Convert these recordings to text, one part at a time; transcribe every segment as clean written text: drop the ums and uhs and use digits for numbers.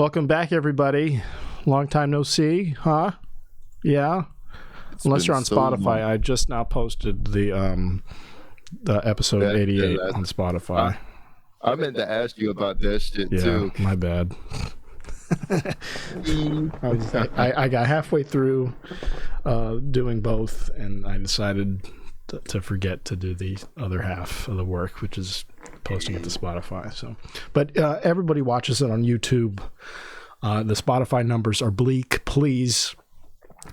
Welcome back, everybody. Long time no see, huh? Yeah. Unless you're on Spotify, long. I just now posted the episode 88 on Spotify. I meant to ask you about that shit too. My bad. I got halfway through doing both, and I decided to forget to do the other half of the work, which is posting it to Spotify. So, but everybody watches it on YouTube. The Spotify numbers are bleak. Please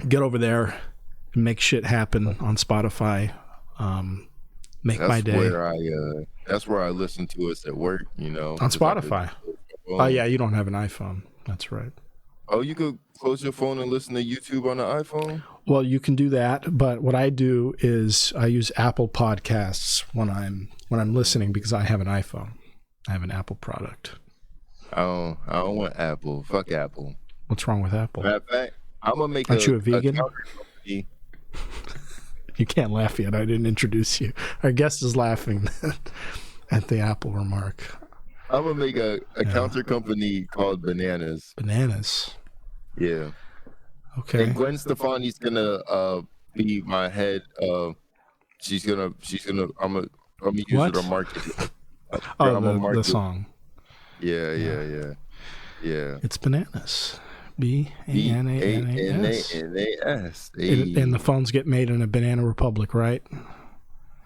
get over there and make shit happen on Spotify. Make my day. That's where I listen to us at work, you know. On Spotify. Oh, yeah, you don't have an iPhone. That's right. Oh, you could close your phone and listen to YouTube on the iPhone? Well, you can do that, but what I do is I use Apple Podcasts when I'm listening because I have an iPhone. I have an Apple product. I don't want Apple. Fuck Apple. What's wrong with Apple? Matter of fact, I'm gonna make Aren't you a vegan? You can't laugh yet. I didn't introduce you. Our guest is laughing at the Apple remark. I'm gonna make a counter company called Bananas. Bananas. Yeah. Okay. And Gwen Stefani's gonna be my head. She's gonna. I'm gonna use it on marketing. The song. Yeah. It's Bananas. Bananas. And the phones get made in a banana republic, right?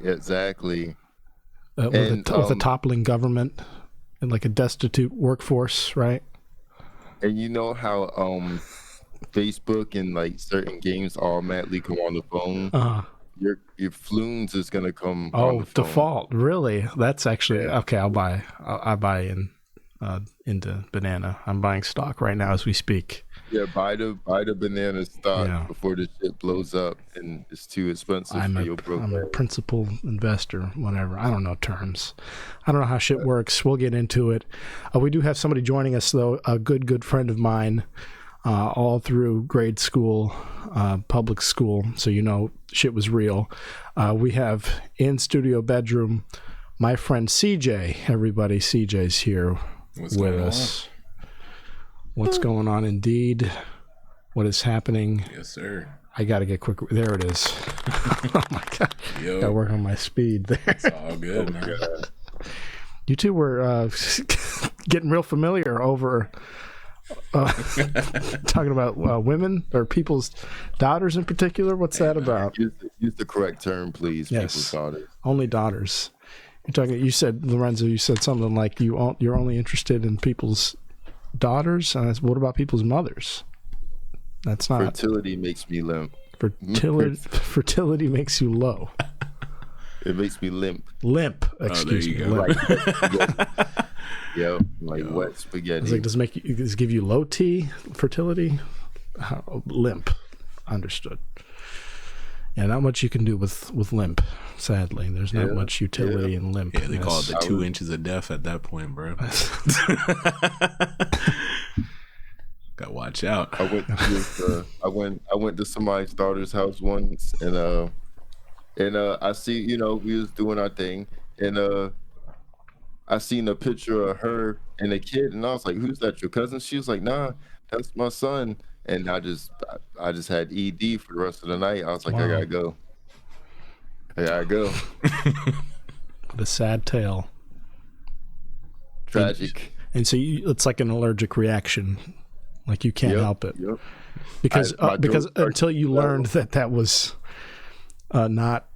Exactly. With a toppling government and like a destitute workforce, right? And you know how Facebook and like certain games automatically come on the phone? Your Flumes is gonna come on the phone. Default. Really? That's actually okay. I'll buy into Banana. I'm buying stock right now as we speak. Yeah, buy the Banana stock before the shit blows up and it's too expensive for your broker. I'm a principal investor, whatever. I don't know terms. I don't know how shit works. We'll get into it. We do have somebody joining us though, a good friend of mine, all through grade school, public school, so you know shit was real. We have in studio bedroom my friend CJ. Everybody, CJ's here with us. What's going on indeed? What is happening? Yes, sir. I got to get quick. There it is. Oh, my God. Got to work on my speed there. It's all good, man. You two were getting real familiar over talking about women or people's daughters in particular. What's that about? Use the correct term, please. Yes. People's daughters. Only daughters. You said, Lorenzo, you said something like you're only interested in people's daughters. What about people's mothers? That's not. Fertility makes me limp. Fertility makes you low. It makes me limp. Excuse me. Limp. Wet spaghetti. It's like, does it give you low T fertility? Limp. Understood. Yeah, not much you can do with limp. Sadly, there's not much utility in limp. Yeah, they call it the 2 inches of death at that point, bro. Gotta watch out. I went to somebody's daughter's house once, and I see, we was doing our thing, and I seen a picture of her and a kid, and I was like, "Who's that? Your cousin?" She was like, "Nah, that's my son." And I just had ED for the rest of the night. I was like, wow. I gotta go. What a sad tale. Tragic. And so it's like an allergic reaction. Like you can't help it. Yep. Because until you learned that was not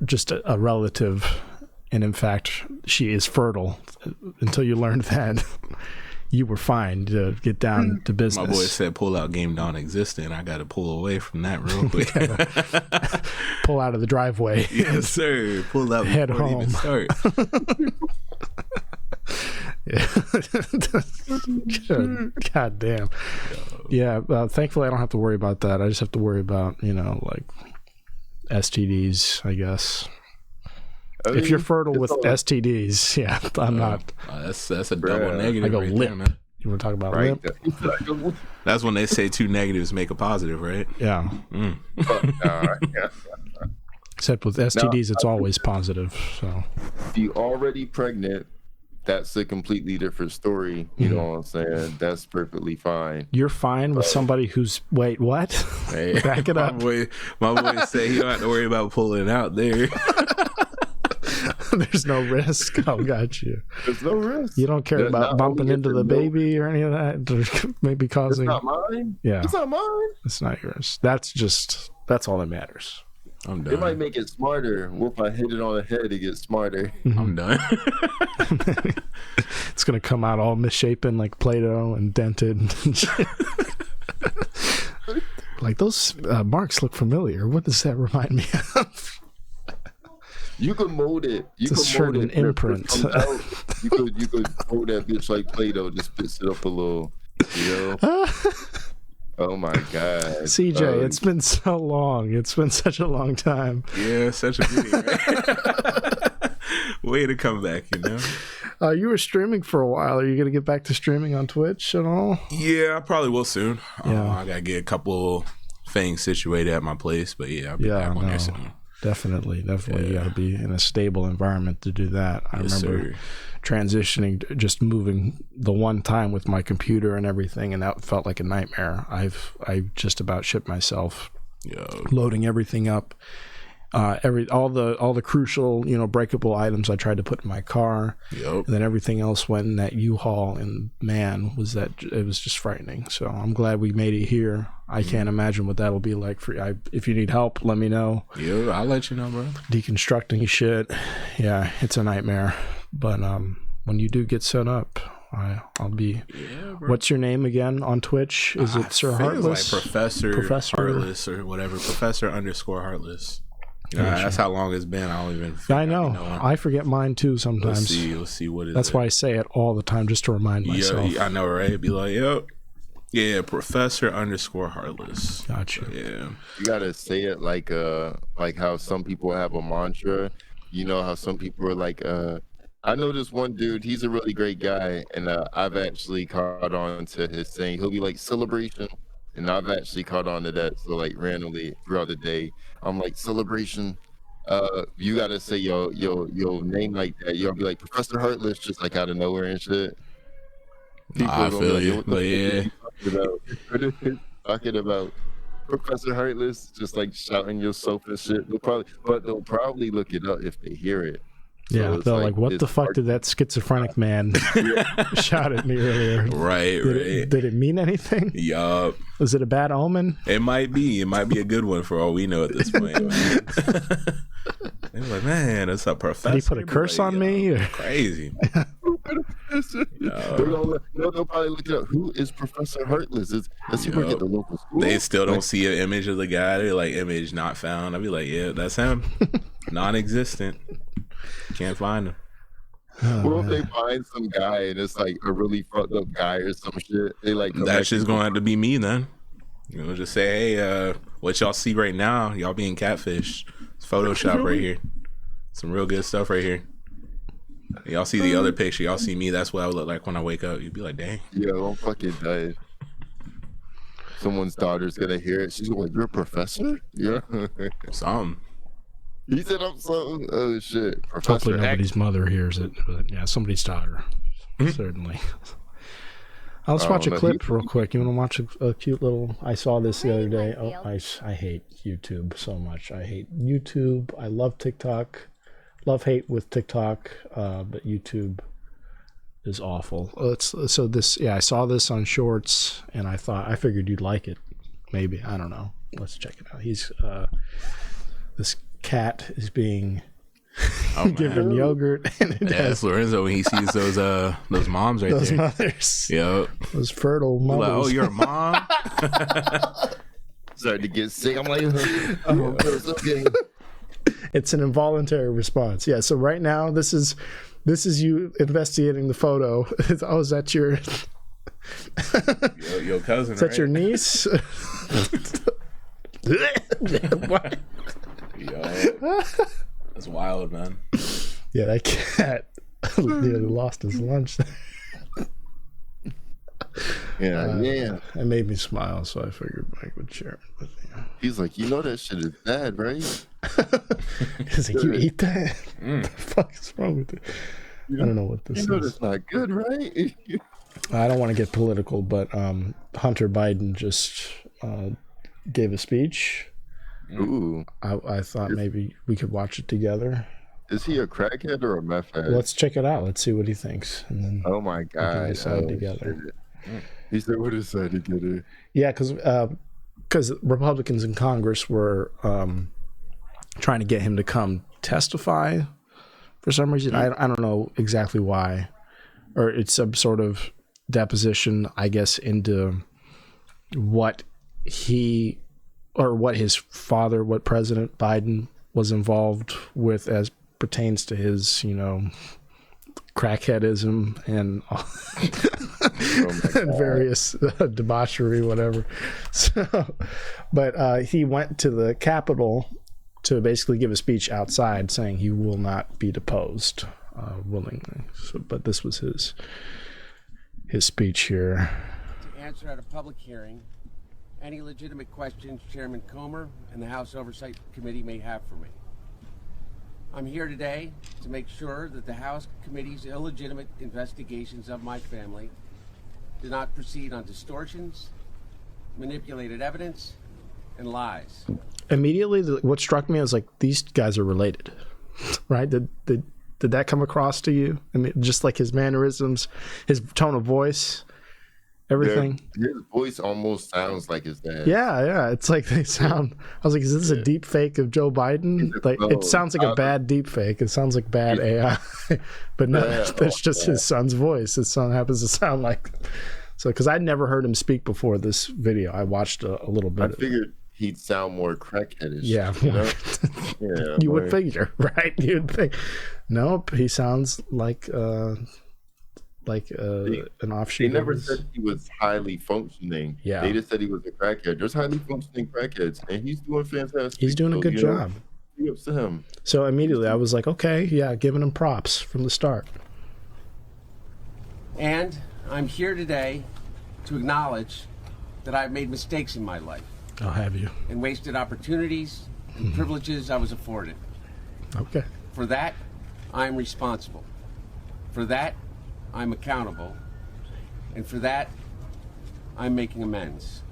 just a relative, and in fact she is fertile, until you learned that, you were fine to get down to business. My boy said pull out game non-existent. I got to pull away from that real quick. Pull out of the driveway. Yes, sir. Pull out. Head home. God damn. Yeah. Thankfully, I don't have to worry about that. I just have to worry about like STDs, I guess. If you're fertile with STDs, I'm not. That's a double negative. I go right limp. There, you want to talk about limp? That's when they say 2 negatives make a positive, right? Yeah. Except with STDs, it's always positive. So if you're already pregnant that's a completely different story. You know what I'm saying? That's perfectly fine. You're fine with somebody who's wait, what? Hey, Back it up. My boy say he don't have to worry about pulling out there. There's no risk. Oh, got you. There's no risk. You don't care about bumping into the baby or any of that, or maybe causing. It's not mine. Yeah, it's not mine. It's not yours. That's all that matters. I'm done. It might make it smarter. What if I hit it on the head? It gets smarter. I'm done. It's gonna come out all misshapen like Play-Doh and dented. And shit. Like those marks look familiar. What does that remind me of? You could mold it. You It's a could certain mold it. imprint. You could mold that bitch like Play-Doh. Just fix it up a little. You know. Oh my God, CJ, it's been so long. It's been such a long time. Yeah, such a beauty, right? Way to come back, you know. You were streaming for a while. Are you going to get back to streaming on Twitch at all? Yeah, I probably will soon. Yeah. I gotta get a couple things situated at my place, but yeah, I'll be back on there soon. Definitely. You got to be in a stable environment to do that. I remember transitioning, just moving the one time with my computer and everything, and that felt like a nightmare. I just about shit myself, loading everything up, all the crucial, breakable items I tried to put in my car, and then everything else went in that U-Haul, and man, it was just frightening. So I'm glad we made it here. I can't imagine what that'll be like for you. If you need help, let me know. Yeah, I'll let you know, bro. Deconstructing shit, yeah, it's a nightmare. But when you do get set up, I'll be. Yeah, bro. What's your name again on Twitch? Is it Sir Heartless? Like Professor Heartless or whatever. Professor_Heartless. That's how long it's been. I don't even. I know. I forget mine too sometimes. Let's see what is. That's why I say it all the time, just to remind myself. Yeah, I know, right? Be like, yep. Yeah, Professor_Heartless. Gotcha. Yeah. You gotta say it like how some people have a mantra. You know how some people are like, I know this one dude, he's a really great guy, and I've actually caught on to his saying. He'll be like, celebration. And I've actually caught on to that. So like randomly throughout the day, I'm like, celebration. You gotta say your name like that. You'll be like Professor Heartless, just like out of nowhere and shit. I feel you, but yeah. Talking about Professor Heartless, just like shouting yourself and shit. They'll probably look it up if they hear it. Yeah, so they're like, what the fuck did that schizophrenic man shout at me earlier? Right. Did it mean anything? Yup. Was it a bad omen? It might be. It might be a good one for all we know at this point. They were like, man, it's a professor. Did he put a curse on me? Crazy. They'll probably look it up. Who is Professor Heartless? Let's see if we get the local school. They still don't see an image of the guy. They're like, image not found. I'd be like, yeah, that's him. Non-existent. Can't find him. What if they find some guy and it's like a really fucked up guy or some shit? They like that's just gonna have to be me then. Just say, hey, what y'all see right now, y'all being catfish. It's Photoshop right here. Some real good stuff right here. Y'all see the other picture, y'all see me, that's what I would look like when I wake up. You'd be like, dang. Yo, I'm fucking dead. Someone's daughter's gonna hear it. She's like, you're a professor? Yeah. Something. He said I'm something. Oh shit. Hopefully nobody's mother hears it, but yeah, somebody's daughter. Certainly. Let's watch a clip real quick. You want to watch a cute little... I saw this the other day. Oh, I hate YouTube so much. I hate YouTube. I love TikTok. Love-hate with TikTok, but YouTube is awful. I saw this on Shorts, and I figured you'd like it. Maybe. I don't know. Let's check it out. He's... this cat is being given yogurt, and it's Lorenzo when he sees those moms right those there. Mothers. Yep. Those fertile mothers. Like, oh, you're a mom? Started to get sick. I'm like, okay. It's an involuntary response. Yeah. So right now, this is you investigating the photo. Oh, is that your your cousin? Is that your niece? What? Yo, that's wild, man. Yeah, that cat nearly lost his lunch. Yeah. It made me smile, so I figured Mike would share it with you. He's like, you know that shit is bad, right? He's like, you eat that? What the fuck is wrong with it? I don't know what this is. That's not good, right? I don't want to get political, but Hunter Biden just gave a speech. Ooh. I thought maybe we could watch it together. Is he a crackhead or a meth head? Let's check it out. Let's see what he thinks. And then oh my God. we can decide together. Shit. He said, what decide together? Yeah, because Republicans in Congress were trying to get him to come testify for some reason. I don't know exactly why. Or it's some sort of deposition, I guess, into what his father, what President Biden was involved with as pertains to his, crackheadism and, and various debauchery, whatever. So, but he went to the Capitol to basically give a speech outside saying he will not be deposed willingly. So, but this was his speech here. To answer at a public hearing any legitimate questions Chairman Comer and the House Oversight Committee may have for me. I'm here today to make sure that the House Committee's illegitimate investigations of my family do not proceed on distortions, manipulated evidence, and lies. Immediately, what struck me was like, these guys are related, right? Did that come across to you? I mean, just like his mannerisms, his tone of voice, everything. His voice almost sounds like his dad. Yeah. It's like they sound. I was like, is this a deep fake of Joe Biden? Like, it sounds like a bad deep fake. It sounds like bad AI, but no, that's just his son's voice. His son happens to sound like. So, because I'd never heard him speak before this video, I watched a little bit. I figured he'd sound more crackheadish. Yeah, yeah. You would figure, right? You'd think. Nope, he sounds like an offshoot. They never said he was highly functioning. Yeah, they just said he was a crackhead. There's highly functioning crackheads, and he's doing fantastic. He's doing a good job. Big ups to him. So immediately I was like, okay, yeah, giving him props from the start. And I'm here today to acknowledge that I've made mistakes in my life. I'll have you. And wasted opportunities and privileges I was afforded. Okay. For that, I'm responsible. For that, I'm accountable. And for that, I'm making amends.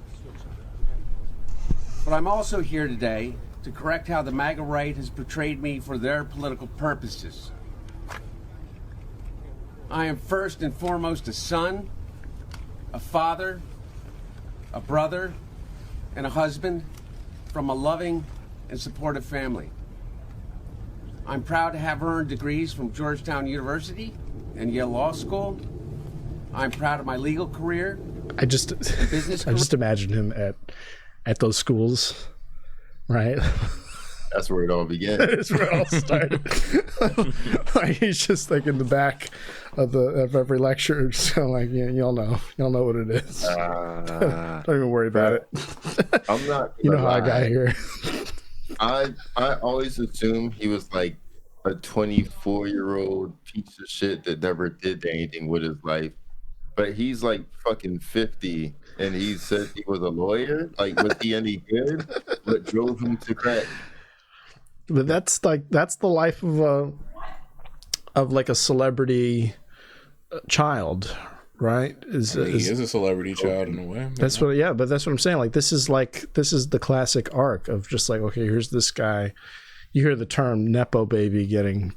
But I'm also here today to correct how the MAGA right has portrayed me for their political purposes. I am first and foremost a son, a father, a brother, and a husband from a loving and supportive family. I'm proud to have earned degrees from Georgetown University and Yale Law School. I'm proud of my legal career. I just imagine him at those schools, right? That's where it all began. That's where it all started. Like, he's just like in the back of every lecture, just kind of like, yeah, y'all know what it is. Don't even worry about it. I'm not. You know how I got here. I always assumed he was like a 24-year-old piece of shit that never did anything with his life, but he's like fucking 50, and he said he was a lawyer. Like, was he any good? What drove him to crack? But that's the life of like a celebrity child, right? He is a celebrity child in a way. But that's what I'm saying. Like, this is the classic arc of just like, okay, here's this guy. You hear the term Nepo baby getting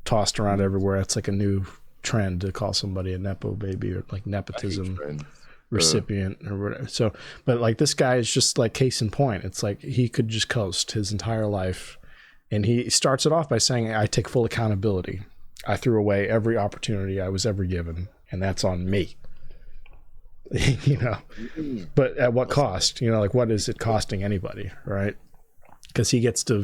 tossed around everywhere. It's like a new trend to call somebody a Nepo baby, or like nepotism recipient or whatever. So, but like, this guy is just like case in point. It's like he could just coast his entire life. And he starts it off by saying, I take full accountability. I threw away every opportunity I was ever given, and that's on me. But at what cost? Like, what is it costing anybody, right? Because he gets to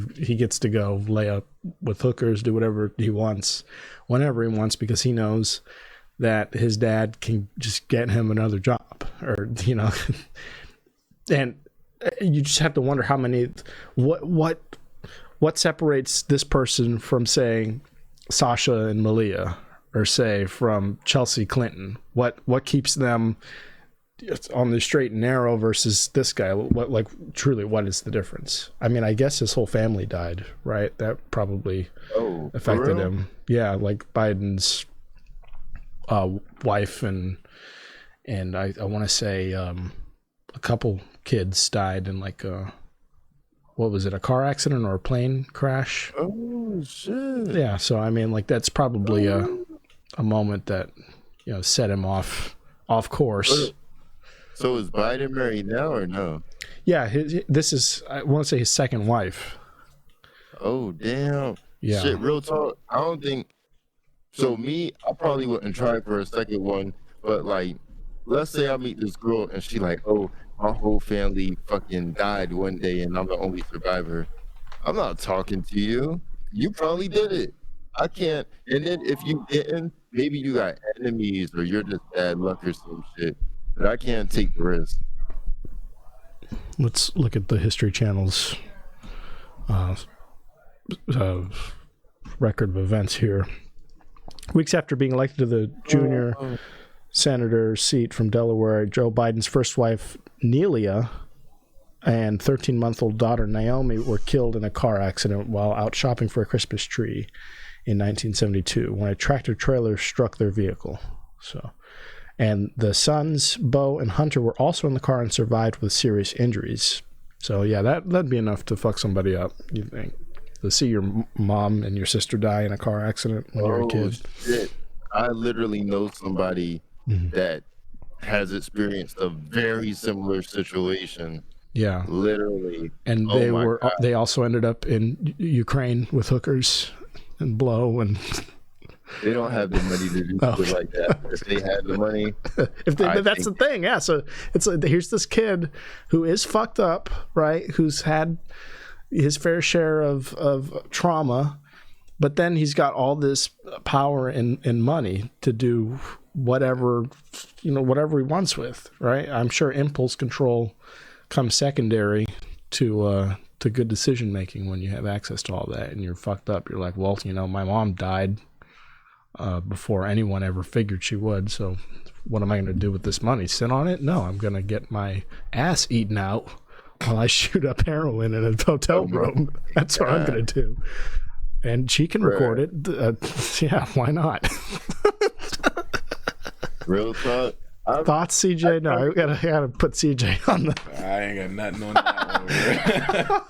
go lay up with hookers, do whatever he wants, whenever he wants, because he knows that his dad can just get him another job, or and you just have to wonder how many what separates this person from, saying, Sasha and Malia, or say from Chelsea Clinton? What keeps them on the straight and narrow versus this guy? What is the difference? I mean, I guess his whole family died, right? That probably affected him. Yeah, like Biden's wife and I want to say a couple kids died in like what was it, a car accident or a plane crash? Oh shit! Yeah, so I mean, like that's probably a moment that set him off course. So is Biden married now or no? Yeah, this is, I want to say, his second wife. Oh damn! Yeah. Shit, real talk. I don't think. So me, I probably wouldn't try for a second one, but like, let's say I meet this girl and she like, oh, my whole family fucking died one day and I'm the only survivor. I'm not talking to you. You probably did it. I can't. And then if you didn't, maybe you got enemies or you're just bad luck or some shit. But I can't take the risk. Let's look at the History Channel's record of events here. Weeks after being elected to the junior senator seat from Delaware, Joe Biden's first wife, Nelia, and 13-month-old daughter, Naomi, were killed in a car accident while out shopping for a Christmas tree in 1972 when a tractor-trailer struck their vehicle. And the sons, Bo and Hunter, were also in the car and survived with serious injuries. So, yeah, that'd be enough to fuck somebody up, you think? To see your mom and your sister die in a car accident when you're a kid. Shit. I literally know somebody that has experienced a very similar situation. Yeah. Literally. And they also ended up in Ukraine with hookers and blow and... They don't have the money to do shit like that. If they had the money... that's the thing, yeah. So it's like, here's this kid who is fucked up, right? Who's had his fair share of trauma, but then he's got all this power and money to do whatever he wants with, right? I'm sure impulse control comes secondary to good decision making when you have access to all that and you're fucked up. You're like, well, my mom died before anyone ever figured she would, so what am I going to do with this money? Sit on it? No, I'm going to get my ass eaten out while I shoot up heroin in a hotel room. That's what I'm going to do. And she can record it. Yeah, why not? Real talk. Thoughts, CJ? No, I gotta put CJ on the... I ain't got nothing on that one,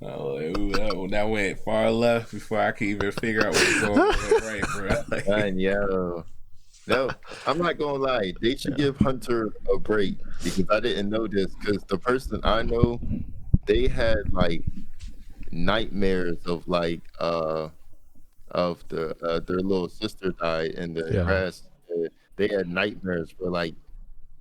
bro. Ooh, that went far left before I could even figure out what's going on right, bro. Man, yo. No, I'm not gonna lie. They should give Hunter a break because I didn't know this. Because the person I know, they had like nightmares of like their little sister died in the crash. They had nightmares for like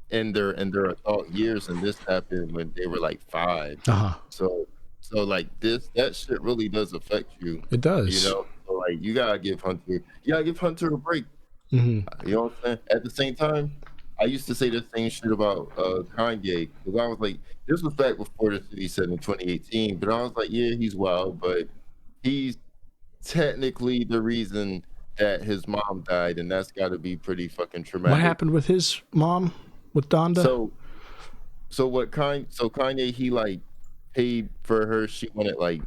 in their adult years, and this happened when they were like 5. So like that shit really does affect you. It does. So like you gotta give Hunter a break. Mm-hmm. You know what I'm saying? At the same time, I used to say the same shit about Kanye because I was like, this was back before the city said in 2018, but I was like, yeah, he's wild, but he's technically the reason that his mom died, and that's got to be pretty fucking traumatic. What happened with his mom, with Donda? So Kanye, he like paid for her. She wanted like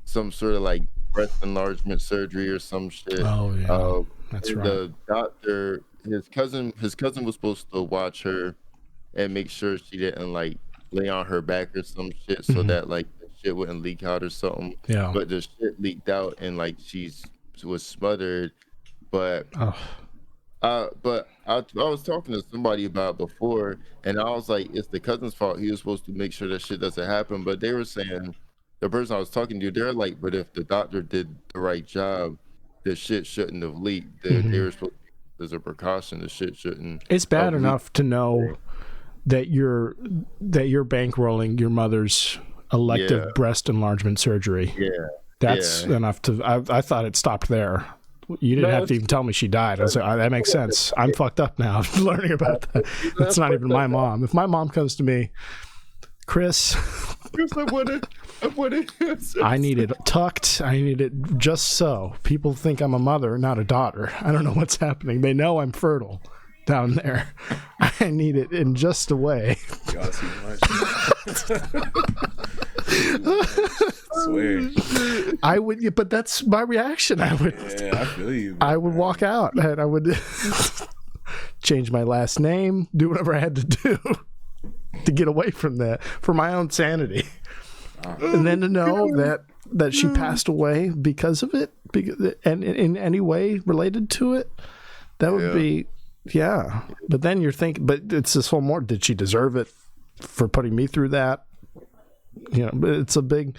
some sort of like breast enlargement surgery or some shit. Oh yeah, that's right. The doctor, his cousin was supposed to watch her and make sure she didn't like lay on her back or some shit, so that like the shit wouldn't leak out or something. Yeah. But the shit leaked out and like she was smothered. But I was talking to somebody about it before, and I was like, it's the cousin's fault. He was supposed to make sure that shit doesn't happen. But they were saying, the person I was talking to, they're like, but if the doctor did the right job, the shit shouldn't have leaked. They were supposed to, as a precaution, the shit shouldn't. It's bad enough to know that you're bankrolling your mother's elective breast enlargement surgery. Yeah. That's enough to. I thought it stopped there. You didn't have to even tell me she died. I was like, that makes sense. I'm fucked up now learning about that. That's not even my mom. If my mom comes to me, Chris, I need it tucked. I need it just so. People think I'm a mother, not a daughter. I don't know what's happening. They know I'm fertile down there. I need it in just a way. Y'all too much. Swear. I would, but that's my reaction. I would. Yeah, I feel you. I would walk out, and I would. change my last name, do whatever I had to do to get away from that for my own sanity. And then to know that she passed away because of it, and in any way related to it, that would be, yeah. But then you're thinking, but it's this whole more, did she deserve it for putting me through that? You know, but it's a big,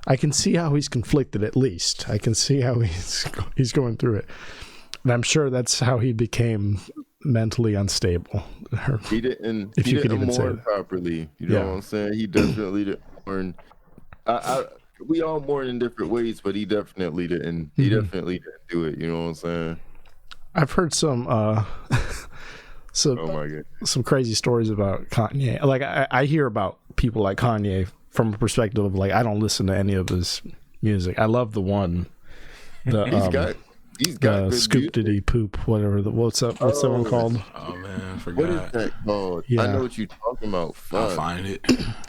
I can see how he's conflicted, at least. I can see how he's going through it. And I'm sure that's how he became mentally unstable. He didn't, if he you could didn't even say mourn that. properly. You know what I'm saying? He definitely didn't mourn. We all mourn in different ways, but he definitely didn't. He definitely didn't do it. You know what I'm saying? I've heard some some crazy stories about Kanye. Like I hear about people like Kanye from a perspective of like, I don't listen to any of his music. I love the one, he's got good Scoop music. Diddy Poop, whatever. What's that one called? Oh man, I forgot. What is that called? Yeah. I know what you're talking about. I'll Fuck. find it.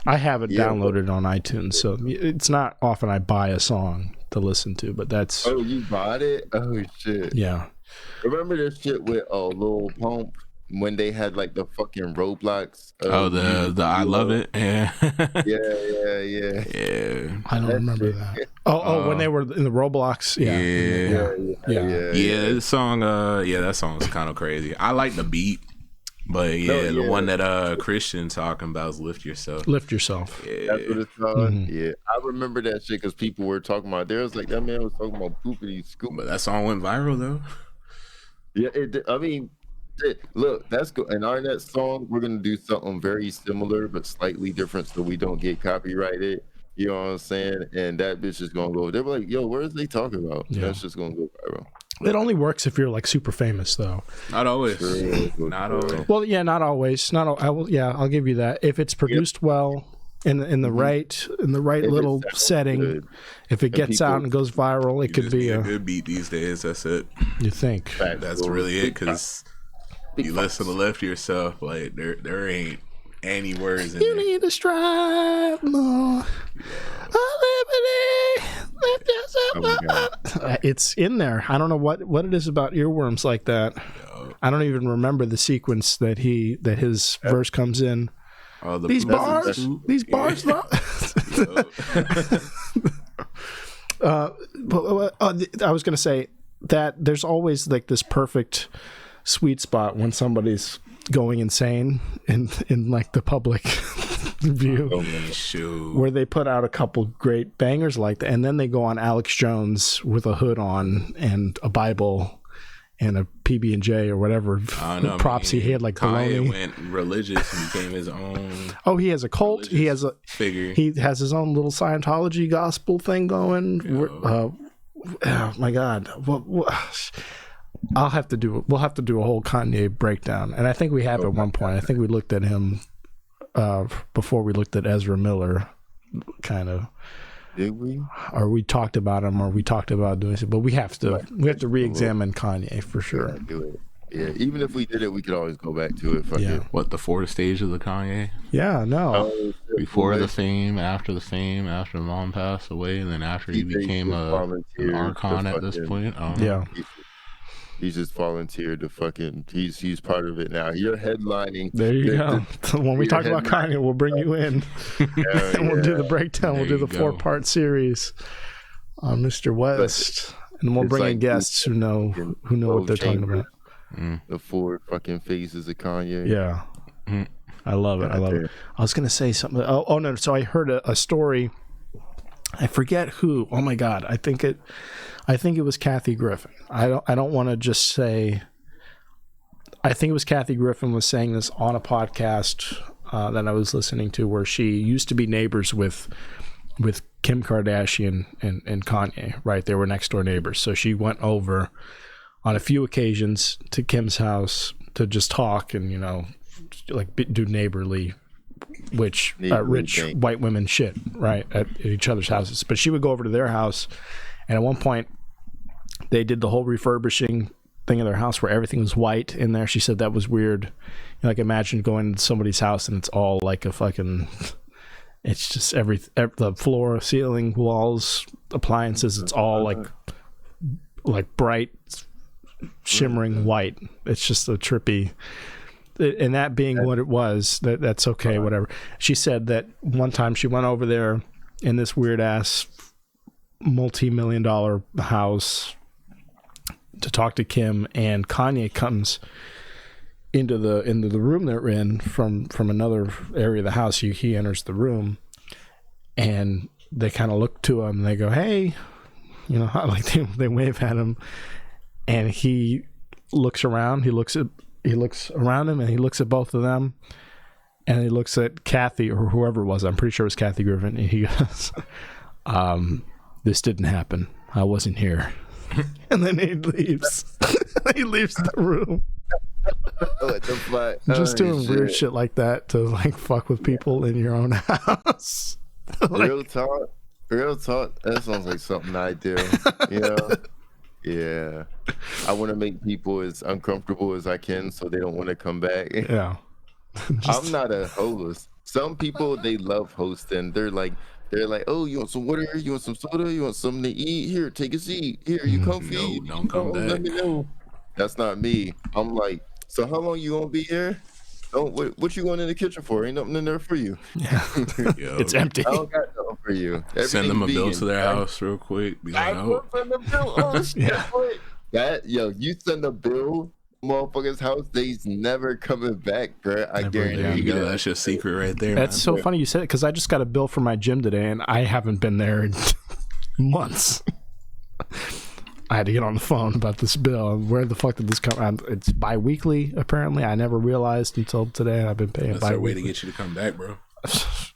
I have it downloaded on iTunes, so it's not often I buy a song to listen to, but that's Oh, you bought it? Oh shit. yeah. Remember this shit with Lil Pump when they had like the fucking Roblox? The I love it. Yeah. Yeah. Yeah. I don't remember that. When they were in the Roblox. Yeah. This song. That song's kind of crazy. I like the beat, but the one that Christian talking about is Lift Yourself. Lift Yourself. Yeah. That's what it's called. Yeah, I remember that shit because people were talking about. There was like that man was talking about poopity scoop. But that song went viral though. Yeah, I mean, look, that's good. In our next song, we're gonna do something very similar but slightly different, so we don't get copyrighted. You know what I'm saying? And that bitch is gonna go. They were like, "Yo, where is they talking about?" Yeah. That's just gonna go viral. It only works if you're like super famous, though. Not always. Sure. Not always. Well, yeah, not always. Not. I will. Yeah, I'll give you that. If it's produced well, in the right little setting, good. if it gets people- out and goes viral, it could Just be need a. good beat these days. That's it. You think? That's really it. Because you listen to Lift Yourself, like there ain't any words in You there. need to strive more. Liberty, lift yourself up. It's in there. I don't know what it is about earworms like that. I don't even remember the sequence that his verse comes in. Oh, These bars, though. I was gonna say that there's always like this perfect sweet spot when somebody's going insane in like the public view, where they put out a couple great bangers like that, and then they go on Alex Jones with a hood on and a Bible and a PB&J or whatever props he had, like Kanye baloney. went religious and became his own. Oh, he has a cult. He has a figure. He has his own little Scientology gospel thing going. Oh my God! We'll have to do a whole Kanye breakdown, and I think we have at one point. I think we looked at him before we looked at Ezra Miller, kind of. Did we? Or we talked about him, or we talked about doing it. But we have to re-examine Kanye for sure. Do it. Yeah, even if we did it, we could always go back to it. Fuck it. What, the fourth stage of the Kanye? Yeah, no. Before the fame, after the mom passed away, and then after he became an archon at this point. Yeah. He's just volunteered to fucking. He's part of it now. You're headlining. There you go. When we talk about Kanye, we'll bring you in, and we'll do the breakdown. We'll do the 4-part series on Mr. West, and we'll bring in guests who know what they're talking about. The 4 fucking phases of Kanye. Yeah, I love it. I love it. I was gonna say something. Oh no! So I heard a story. I forget who. Oh my God! I think it was Kathy Griffin. I don't want to just say. I think it was Kathy Griffin was saying this on a podcast that I was listening to, where she used to be neighbors with Kim Kardashian and Kanye. Right, they were next door neighbors. So she went over on a few occasions to Kim's house to just talk and like do neighborly. Rich white women shit, right, at each other's houses. But she would go over to their house, and at one point they did the whole refurbishing thing of their house where everything was white in there. She said that was weird. Like, imagine going to somebody's house and it's all like a fucking, it's just the floor, ceiling, walls, appliances, it's all like bright shimmering white. It's just a trippy. And that being what it was, that's okay, whatever. She said that one time she went over there in this weird ass multi-million-dollar house to talk to Kim, and Kanye comes into the room they're in from another area of the house. He enters the room, and they kind of look to him and they go, "Hey," like they wave at him, and he looks around. He looks around him, and he looks at both of them, and he looks at Kathy or whoever it was. I'm pretty sure it was Kathy Griffin. And he goes, "This didn't happen. I wasn't here." And then he leaves. He leaves the room. Just doing weird shit like that to like fuck with people in your own house. Like, real talk. That sounds like something I do. Yeah. I want to make people as uncomfortable as I can so they don't want to come back. Yeah. I'm not a host. Some people, they love hosting. They're like, "Oh, you want some water? You want some soda? You want something to eat? Here, take a seat. Here, you comfy? No, don't come back. Let me know." That's not me. I'm like, "So how long you gonna be here? Oh, what you going in the kitchen for? Ain't nothing in there for you." Yeah. It's empty. I don't got nothing for you. Send them a bill to their vegan. house real quick. Be I like, will send a bill. Oh, Yeah. You send a bill, motherfucker's house, they's never coming back, bro. I Never guarantee there you you. go. That's your secret right there. That's man. so funny you said it, because I just got a bill for my gym today, and I haven't been there in months. I had to get on the phone about this bill. Where the fuck did this come? It's bi-weekly, apparently. I never realized until today. I've been paying That's their way to bi-weekly. get you to come back, bro.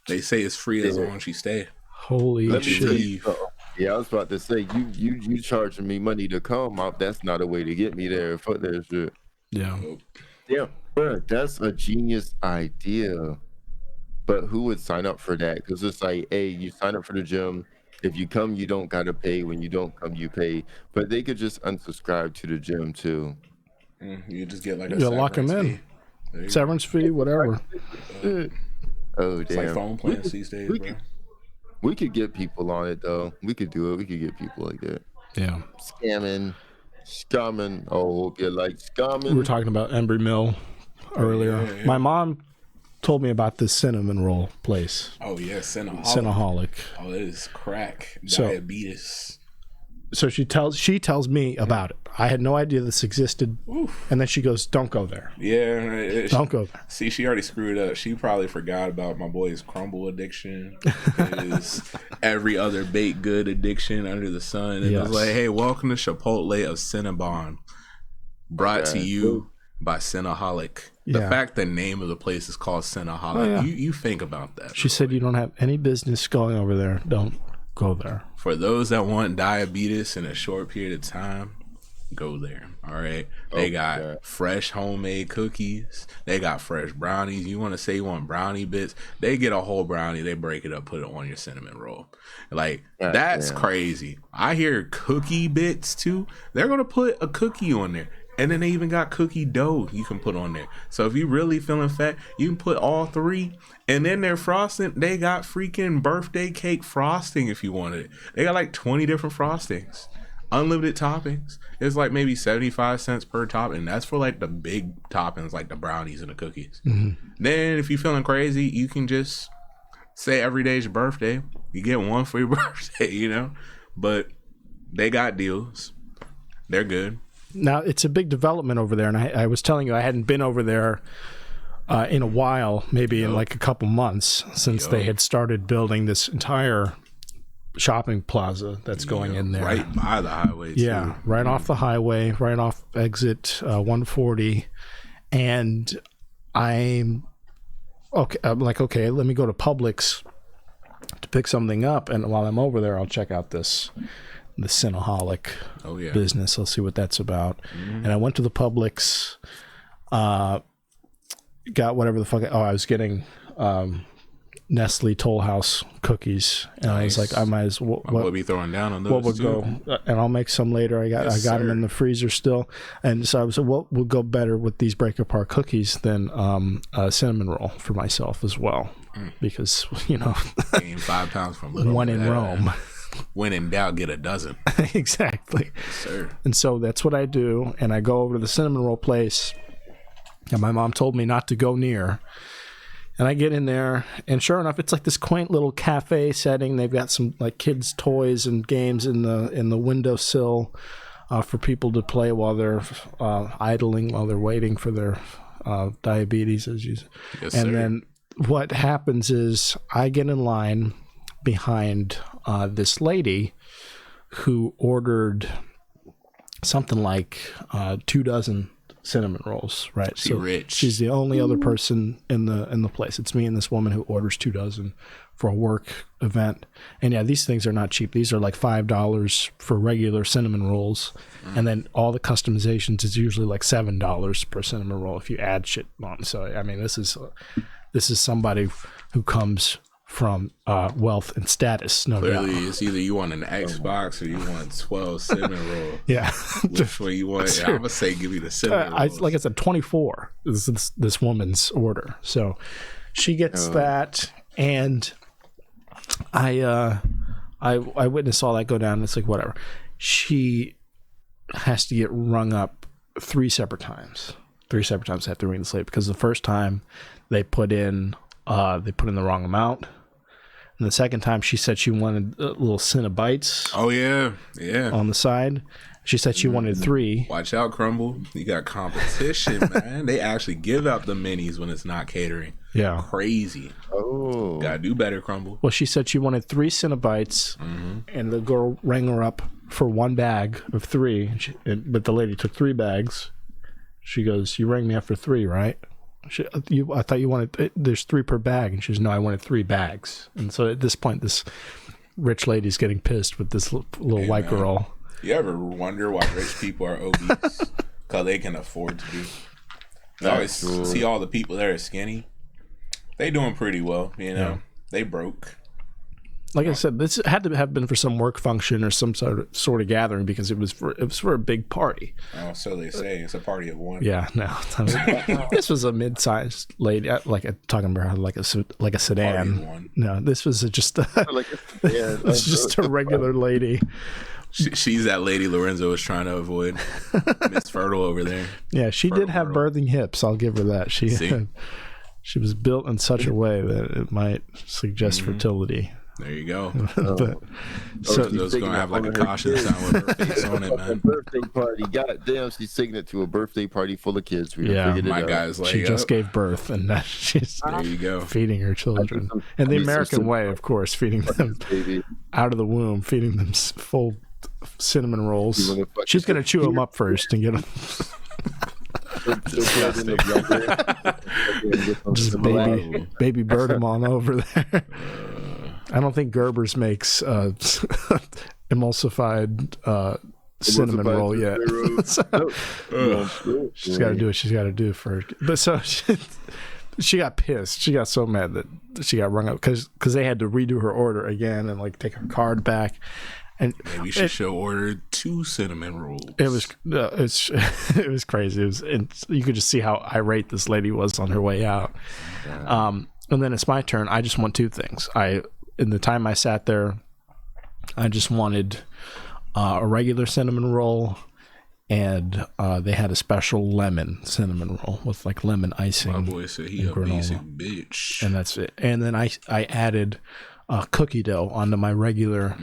They say it's free as long as you stay. Holy Let me tell shit. you something. Yeah, I was about to say, you charging me money to come out. That's not a way to get me there. Fuck that shit. Yeah. Yeah, bro, that's a genius idea. But who would sign up for that? Because it's like, hey, you sign up for the gym. If you come, you don't gotta pay. When you don't come, you pay. But they could just unsubscribe to the gym too. You just get like a You lock 'em severance in. fee. There you go. Severance fee, whatever. Oh It's like damn. phone plans these days, bro. We could get people on it though. We could do it. We could get people like that. Yeah. Scamming. Oh, hope you like scamming. We were talking about Embry Mill earlier. Yeah. My mom told me about this cinnamon roll place, Oh yeah, Cinnaholic. Cinnaholic. Oh, it is crack. So- Diabetes. So she tells me about it. I had no idea this existed. And then she goes, "Don't go there. Yeah. Don't go there." See, she already screwed up. She probably forgot about my boy's crumble addiction. His every other baked good addiction under the sun. And it Yes. was like, hey, welcome to Chipotle of Cinnabon. Brought to you by Cinnaholic. The Yeah. fact the name of the place is called Cinnaholic. Oh, yeah. You think about that. She said, "You don't have any business going over there. Don't go there." For those that want diabetes in a short period of time, go there. All right. They got God. fresh homemade cookies. They got fresh brownies. You want to say you want brownie bits? They get a whole brownie. They break it up, put it on your cinnamon roll. Like, God that's damn. crazy. I hear cookie bits too. They're going to put a cookie on there. And then they even got cookie dough you can put on there. So if you really feeling fat, you can put all three. And then they're frosting. They got freaking birthday cake frosting if you wanted it. They got like 20 different frostings. Unlimited toppings. It's like maybe 75 cents per topping. That's for like the big toppings, like the brownies and the cookies. Then if you're feeling crazy, you can just say every day's your birthday. You get one for your birthday, you know? But they got deals. They're good. Now, it's a big development over there, and I was telling you I hadn't been over there in a while, maybe in like a couple months, since they had started building this entire shopping plaza that's going in there. Right by the highway, too. Yeah, right off the highway, right off exit 140. And I'm like, okay, let me go to Publix to pick something up. And while I'm over there, I'll check out the Cinnaholic business. I'll see what that's about. And I went to the Publix, got whatever the fuck. I was getting Nestle Toll House cookies, and I was like, I might as well. What be throwing down on those? What would too. go? And I'll make some later. I got them in the freezer still, and so I was like, what would go better with these break apart cookies than a cinnamon roll for myself as well, because Gained 5 pounds from little one in that. Rome. When in doubt, get a dozen. Exactly. Yes, sir. And so that's what I do. And I go over to the cinnamon roll place. And my mom told me not to go near. And I get in there, and sure enough, it's like this quaint little cafe setting. They've got some like kids' toys and games in the windowsill for people to play while they're idling, while they're waiting for their diabetes, as you. Yes, and sir. then what happens is I get in line behind this lady who ordered something like 24 cinnamon rolls, right? She rich. She's the only other person in the place. It's me and this woman who orders 24 for a work event. And yeah, these things are not cheap. These are like $5 for regular cinnamon rolls. And then all the customizations is usually like $7 per cinnamon roll if you add shit on. So I mean, this is somebody who comes from wealth and status, no doubt. Clearly, it's either you want an Xbox or you want 12 cinnamon rolls. Yeah. Which one you want? Yeah, I'm going to say give me the cinnamon rolls. Like I said, 24 is this woman's order. So she gets that, and I witness all that go down. And it's like, whatever. She has to get rung up 3 separate times. 3 separate times I have to ring this lady, because the first time they put in the wrong amount. And the second time she said she wanted little Cinnabites. Oh, yeah. Yeah. On the side. She said she wanted 3. Watch out, Crumble. You got competition, man. They actually give out the minis when it's not catering. Yeah. Crazy. Oh. Gotta do better, Crumble. Well, she said she wanted 3 Cinnabites, and the girl rang her up for 1 bag of 3. But the lady took 3 bags. She goes, "You rang me up for 3, right?" I thought you wanted, there's 3 per bag. And she goes, "No, I wanted 3 bags." And so at this point, this rich lady's getting pissed with this little white girl. You ever wonder why rich people are obese? Because they can afford to be. I always see all the people that are skinny. They doing pretty well, you know. Yeah. They broke. Like I said, this had to have been for some work function or some sort of gathering, because it was for a big party. Oh, so they say. It's a party of one. Yeah, no. This was a mid-sized lady, talking about her like a sedan. Party of one. No, this was just it's just a regular lady. She's that lady Lorenzo was trying to avoid. Miss Fertile over there. Yeah, she did have birthing hips. I'll give her that. She was built in such a way that it might suggest fertility. There you go. So those gonna have like a caution sign with her face on it, man. Birthday party. Goddamn, she's taking it to a birthday party full of kids. My guy's like, she just gave birth, and now she's there you go. feeding her children. And the American way, of course, feeding them out of the womb, feeding them full cinnamon rolls. She's gonna chew them up first and get them. Just baby bird them on over there. I don't think Gerber's makes emulsified cinnamon roll yet. She's got to do what she's got to do for. But so she got pissed. She got so mad that she got rung up because they had to redo her order again and like take her card back. And maybe she should order 2 cinnamon rolls. It was crazy. You could just see how irate this lady was on her way out. And then it's my turn. I just want 2 things. In the time I sat there, I just wanted a regular cinnamon roll, and they had a special lemon cinnamon roll with like lemon icing. My boy said he a basic bitch. And that's it. And then I added cookie dough onto my regular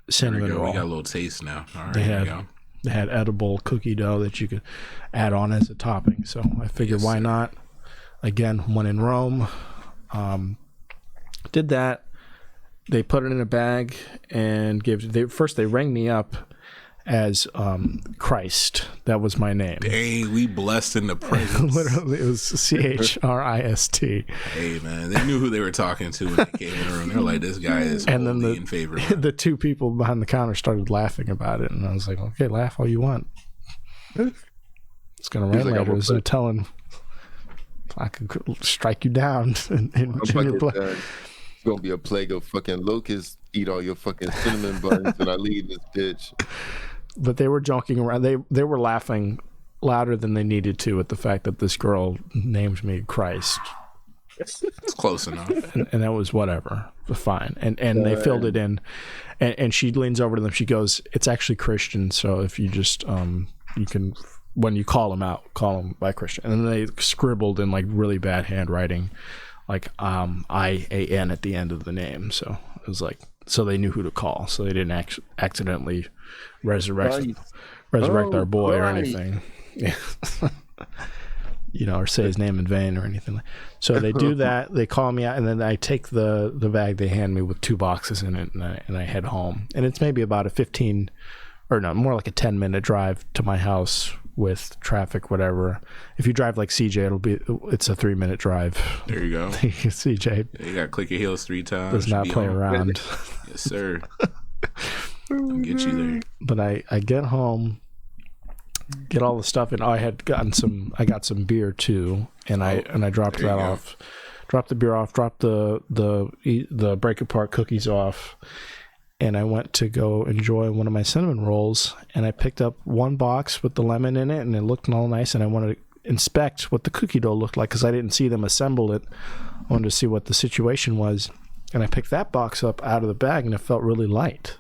cinnamon roll. We got a little taste now. All right, they had edible cookie dough that you could add on as a topping. So I figured, why not? Again, when in Rome, did that. They put it in a bag and they rang me up as Christ. That was my name. Dang, we blessed in the presence. Literally, it was Christ. Hey, man, they knew who they were talking to when they came in the room. They're like, this guy is in favor. The 2 people behind the counter started laughing about it, and I was like, okay, laugh all you want. It's going to rain later. There's no telling. I could strike you down and your blood. It's gonna be a plague of fucking locusts eat all your fucking cinnamon buns when I leave this bitch. But they were joking around. They were laughing louder than they needed to at the fact that this girl named me Christ. It's close enough. And that was whatever. fine. And they filled it in, and she leans over to them. She goes, "It's actually Christian, so if you just you can, when you call them out, call them by Christian." And then they scribbled in like really bad handwriting, like IAN at the end of the name. So it was like, so they knew who to call, so they didn't accidentally resurrect our boy or anything. Yeah. Or say his name in vain or anything. So they do that. They call me out, and then I take the bag they hand me with 2 boxes in it, and I head home. And it's maybe about more like a 10-minute drive to my house with traffic, whatever. If you drive like CJ, it's a 3-minute drive. There you go. CJ. You gotta click your heels 3 times. Does not play around. Yes, sir. I'll get you there. But I get home, get all the stuff, and I got some beer too, and I dropped that off, dropped the beer off, dropped the break apart cookies off, and I went to go enjoy one of my cinnamon rolls, and I picked up one box with the lemon in it, and it looked all nice, and I wanted to inspect what the cookie dough looked like because I didn't see them assemble it. I wanted to see what the situation was, and I picked that box up out of the bag, and it felt really light.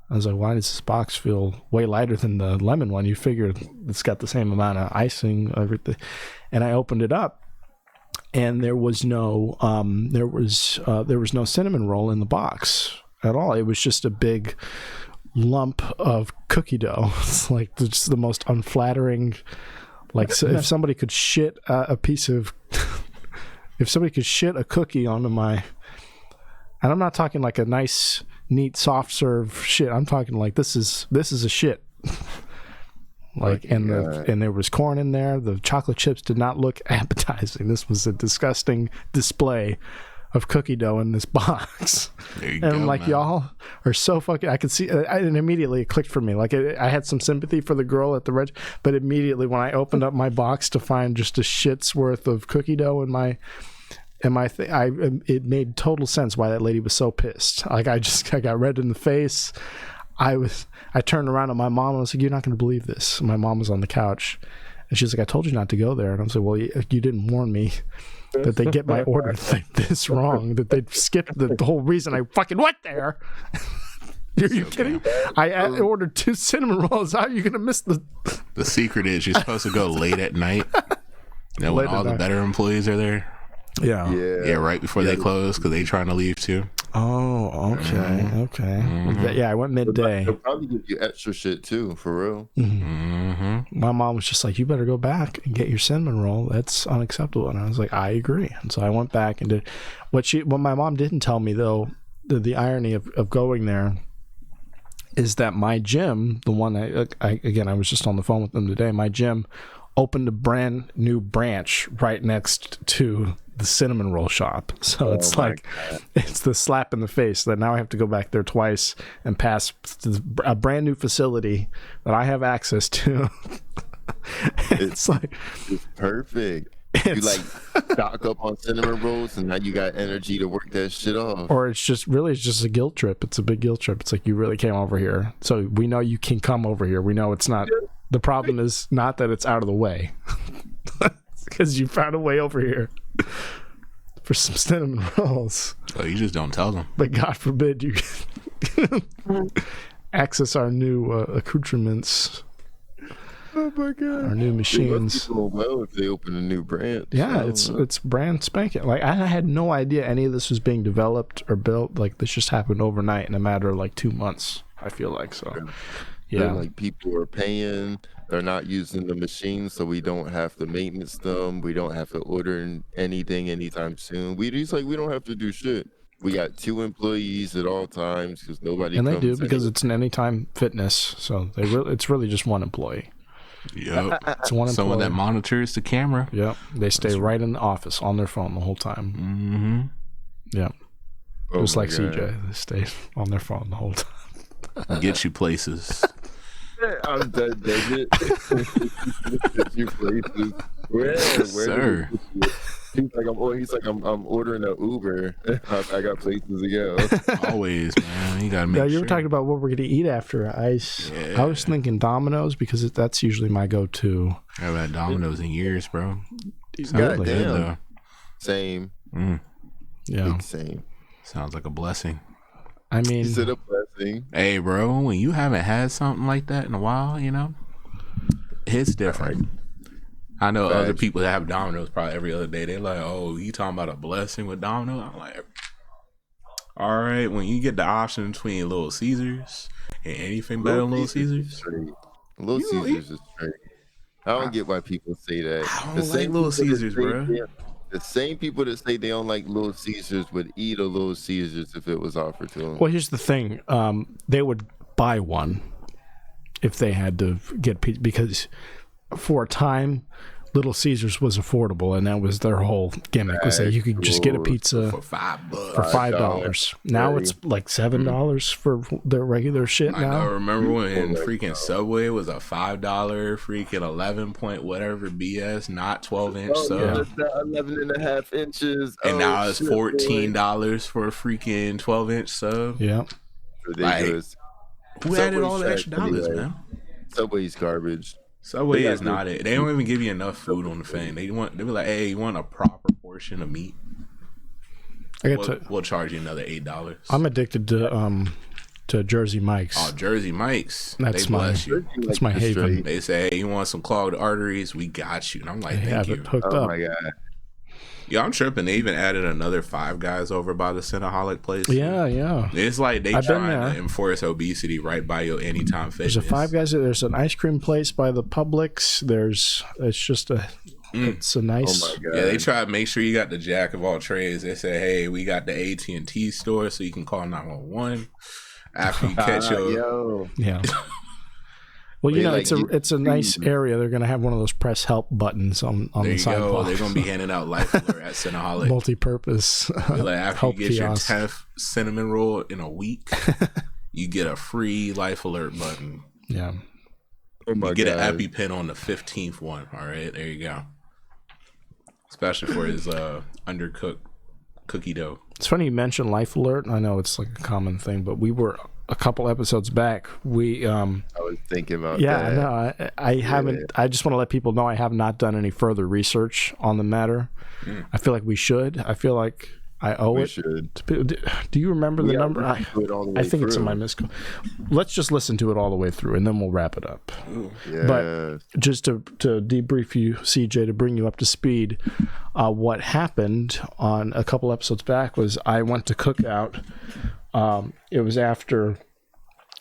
I was like, why does this box feel way lighter than the lemon one? You figure it's got the same amount of icing, everything. And I opened it up, and there was no cinnamon roll in the box at all. It was just a big lump of cookie dough. It's like just the most unflattering. Like, so if somebody could shit if somebody could shit a cookie onto my, and I'm not talking like a nice, neat, soft serve shit. I'm talking like this is a shit. Like, and there was corn in there. The chocolate chips did not look appetizing. This was a disgusting display of cookie dough in this box. And I'm like, man, y'all are so fucking. I could see, and immediately it clicked for me. Like, I had some sympathy for the girl at the reg, but immediately when I opened up my box to find just a shit's worth of cookie dough in my. It made total sense why that lady was so pissed. Like, I got red in the face. I turned around at my mom and I was like, "You're not going to believe this." And my mom was on the couch, and she's like, "I told you not to go there." And I was like, "Well, you didn't warn me that they get my order this wrong, that they skipped the whole reason I fucking went there." Are you kidding? I ordered 2 cinnamon rolls. How are you going to miss the... The secret is you're supposed to go late at night. When all the better employees are there. Yeah, right before they close because they trying to leave too. Oh, okay. Mm-hmm. Yeah, I went midday. They'll probably give you extra shit too, for real. Mm-hmm. My mom was just like, "You better go back and get your cinnamon roll. That's unacceptable." And I was like, "I agree." And so I went back and did what my mom didn't tell me though. The irony of going there is that my gym, the one I was just on the phone with them today. My gym opened a brand new branch right next to the cinnamon roll shop. So it's like, it's the slap in the face that now I have to go back there twice and pass a brand new facility that I have access to. It's perfect. You like stock up on cinnamon rolls and now you got energy to work that shit off. Or it's just a guilt trip. It's a big guilt trip. It's like, you really came over here. So we know you can come over here. We know it's not, the problem is not that it's out of the way. Because you found a way over here for some cinnamon rolls. Oh, you just don't tell them. But God forbid you access our new accoutrements. Oh my God! Our new machines. Well, if they open a new branch. Yeah, it's brand spanking. Like, I had no idea any of this was being developed or built. Like, this just happened overnight in a matter of like 2 months. I feel like so. Yeah, like people are paying. They're not using the machines, so we don't have to maintenance them. We don't have to order anything anytime soon. We don't have to do shit. We got 2 employees at all times because nobody. And they do because it's an Anytime Fitness, so it's really just one employee. Yep. It's one employee. Someone that monitors the camera. Yep. They stay right in the office on their phone the whole time. Mm-hmm. Yeah. Just like God. CJ, they stay on their phone the whole time. Get you places. I'm done, David. Get you places. Where, sir? He's like I'm ordering an Uber. I got places to go. Always, man. You gotta make sure. You were talking about what we're gonna eat after. I was thinking Domino's because that's usually my go-to. I haven't had Domino's in years, bro. God damn. Same. Yeah. Same. Sounds like a blessing. I mean, He said a blessing. Hey, bro, when you haven't had something like that in a while, it's different. I know other people that have Domino's probably every other day. They're like, oh, you talking about a blessing with Domino's? I'm like, all right, when you get the option between Little Caesars and anything better than Little Caesars. Little Caesars is straight. I don't get why people say that. I don't like Little Caesars, bro. The same people that say they don't like Little Caesars would eat a Little Caesars if it was offered to them. well, here's the thing. They would buy one if they had to get pizza, because for a time, Little Caesars was affordable, and that was their whole gimmick, was that you could just get a pizza For $5. for $5. Now it's like $7 for their regular shit I now. remember when freaking Subway was a $5 freaking 11 point whatever BS, not 12-inch sub. It's not 11 and a half inches. And now it's $14 for a freaking 12-inch sub. Yeah. Ridiculous. Who added all the extra dollars, man? Subway's garbage. Subway is not it. They don't even give you enough food on the thing. They be like, hey, you want a proper portion of meat? We'll charge you another $8. I'm addicted to Jersey Mike's. Oh, Jersey Mike's. That's they bless you. That's my haven. They say, hey, you want some clogged arteries? We got you. And I'm like, thank you. It hooked Oh up. my god. Yeah, I'm tripping. They even added another Five Guys over by the Cinnaholic place. Yeah. It's like they I've been trying there. to enforce obesity right by your anytime fitness. There's a Five Guys. There's an ice cream place by the Publix. It's a nice. Oh my god. Yeah, they try to make sure you got the jack of all trades. They say, hey, we got the AT&T store so you can call 911 after you catch your... Yo. Yeah. Well, They like it's a nice area. They're gonna have one of those press help buttons on There the you sidewalk. go. They're going to be handing out Life Alert at Cinnaholic. Multi-purpose Like after help you get kiosk. your 10th cinnamon roll in a week, you get a free Life Alert button. Yeah. Oh my You get god. an EpiPen on the 15th one. All right, there you go. Especially for his undercooked cookie dough. It's funny you mentioned Life Alert. I know it's like a common thing, but we were a couple episodes back. I was thinking about that. No, I haven't. I just want to let people know I have not done any further research on the matter. I feel like we should. I feel like I owe We it. should. Do you remember the number? I think it's in my misc. Let's just listen to it all the way through, and then we'll wrap it up. Yeah. But just to debrief you, CJ, to bring you up to speed, what happened on a couple episodes back was I went to Cookout. It was after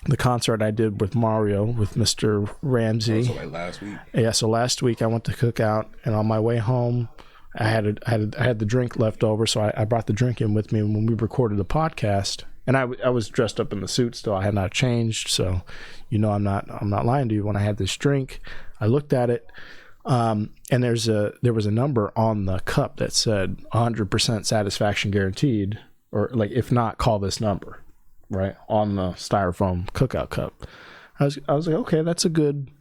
the concert I did with Mario with Mr. Ramsey. So like last week. Yeah, so last week I went to Cookout, and on my way home, I had the drink left over, so I brought the drink in with me when we recorded the podcast. And I was dressed up in the suit still. I had not changed, so I'm not lying to you. When I had this drink, I looked at it, and there was a number on the cup that said 100% satisfaction guaranteed, or like if not, call this number, right, on the styrofoam Cookout cup. I was like, okay, that's a good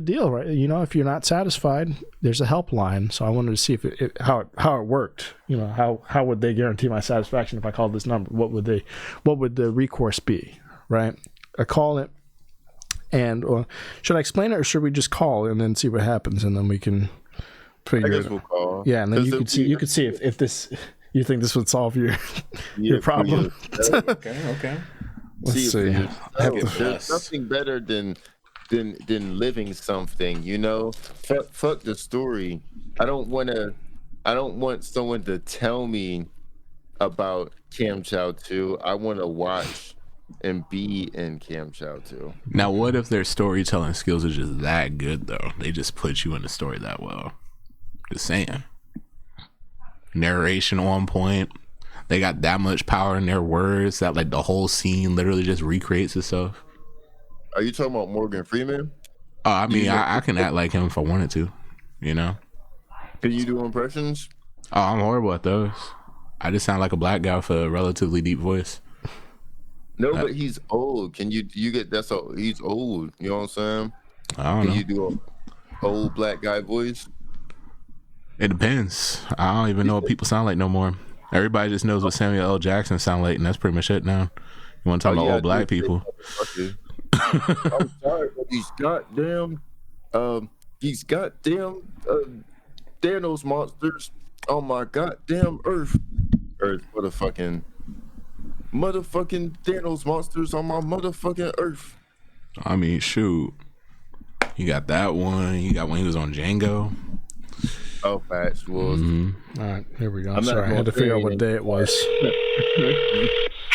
deal, right? If you're not satisfied, there's a helpline. So I wanted to see how it worked. How would they guarantee my satisfaction if I called this number? What would the recourse be, right? I call it, and should I explain it, or should we just call and then see what happens, and then we can figure I it guess out? we'll call. Yeah, and then you could see if this, you think this would solve your problem. Okay. Let's see. There's nothing better than living something, fuck the story. I don't want someone to tell me about Cam Chow 2. I want to watch and be in Cam Chow 2. Now, what if their storytelling skills are just that good, though? They just put you in the story that well. Just saying. Narration on point. They got that much power in their words that like the whole scene literally just recreates itself. Are you talking about Morgan Freeman? I mean, I can act like him if I wanted to, Can you do impressions? Oh, I'm horrible at those. I just sound like a black guy with a relatively deep voice. No, but he's old. Can you get he's old, you know what I'm saying? I don't know. Can you do an old black guy voice? It depends. I don't even know what people sound like no more. Everybody just knows what Samuel L. Jackson sound like, and that's pretty much it now. You want to talk about old black people? I'm sorry, but these goddamn Thanos monsters on my goddamn Earth for the fucking motherfucking Thanos monsters on my motherfucking Earth. I mean, shoot. You got that one. You got when he was on Django. Oh, facts. Well, All right, here we go. Sorry, I had to figure out what day it was.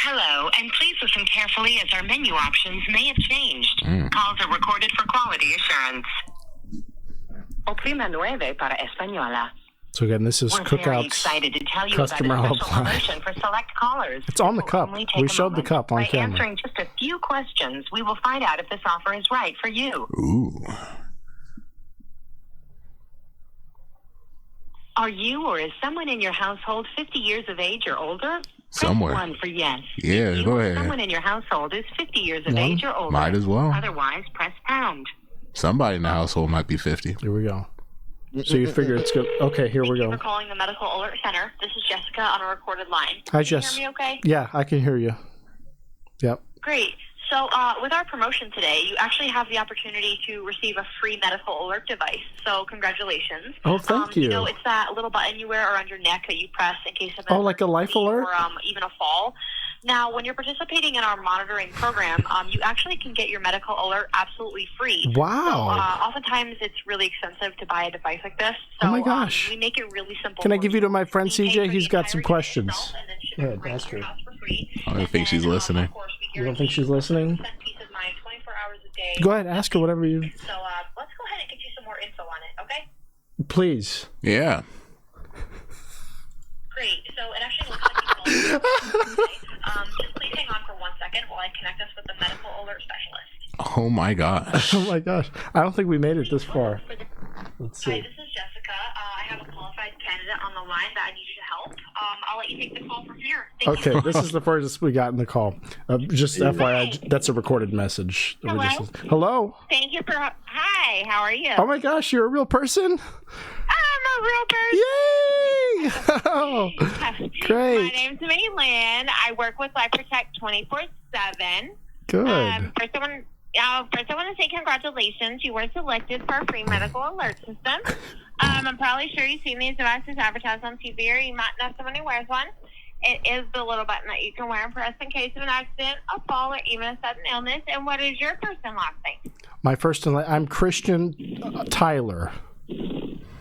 Hello, and please listen carefully as our menu options may have changed. Calls are recorded for quality assurance. Oprima 9 para Española. So again, this is We're very Cookout's excited to tell you customer about a special helpline. promotion for select callers. It's on the It will cup. only take We a showed the moment. cup on By camera. answering just a few questions, we will find out if this offer is right for you. Ooh. Are you or is someone in your household 50 years of age or older? Somewhere. Press 1 for yes. Yeah, If you go or ahead. someone in your household is 50 years of One. age or older. Might as well. Otherwise, press pound. Somebody in the household might be 50. Here we go. So you figure it's good. Okay, here we Thank you go. for calling the Medical Alert Center. This is Jessica on a recorded line. Hi, Can Jess. you hear me okay? Yeah, I can hear you. Yep. Great. So with our promotion today, you actually have the opportunity to receive a free medical alert device. So congratulations. Oh, thank you. You know, it's that little button you wear around your neck that you press in case of an Oh, like a life emergency alert? or even a fall. Now, when you're participating in our monitoring program, you actually can get your medical alert absolutely free. Wow. So, oftentimes, it's really expensive to buy a device like this. So, Oh my gosh. we make it really simple. Can I for give you to my friend We pay CJ? for He's the got some entire questions. itself, and then ship Go it ahead, right ask to your her. house for free. I don't And think she's then, listening. Of course, we You don't think she's listening? Send peace of mind 24 hours a day. Go ahead, ask her whatever you... So let's go ahead and get you some more info on it, okay? Please. Yeah. Great. So it actually looks like you called. Just please hang on for 1 second while I connect us with the medical alert specialist. Oh my gosh. Oh my gosh. I don't think we made it this far. Let's Hi, see. this is Jessica. I have a qualified candidate on the line that I need you to help. I'll let you take the call from here. Thank you. Okay, this is the furthest we got in the call. Just FYI, that's a recorded message. that we Hello? just- Hello? Thank you for. Hi, how are you? Oh my gosh, you're a real person? I'm a real person. Yay! Oh, great. My name's Maylin. I work with Life Protect 24/7. Good. First, I want to say congratulations. You were selected for a free medical alert system. I'm probably sure you've seen these devices advertised on TV, or you might know someone who wears one. It is the little button that you can wear and press in case of an accident, a fall, or even a sudden illness. And what is your first and last name? My first and I'm Christian Tyler.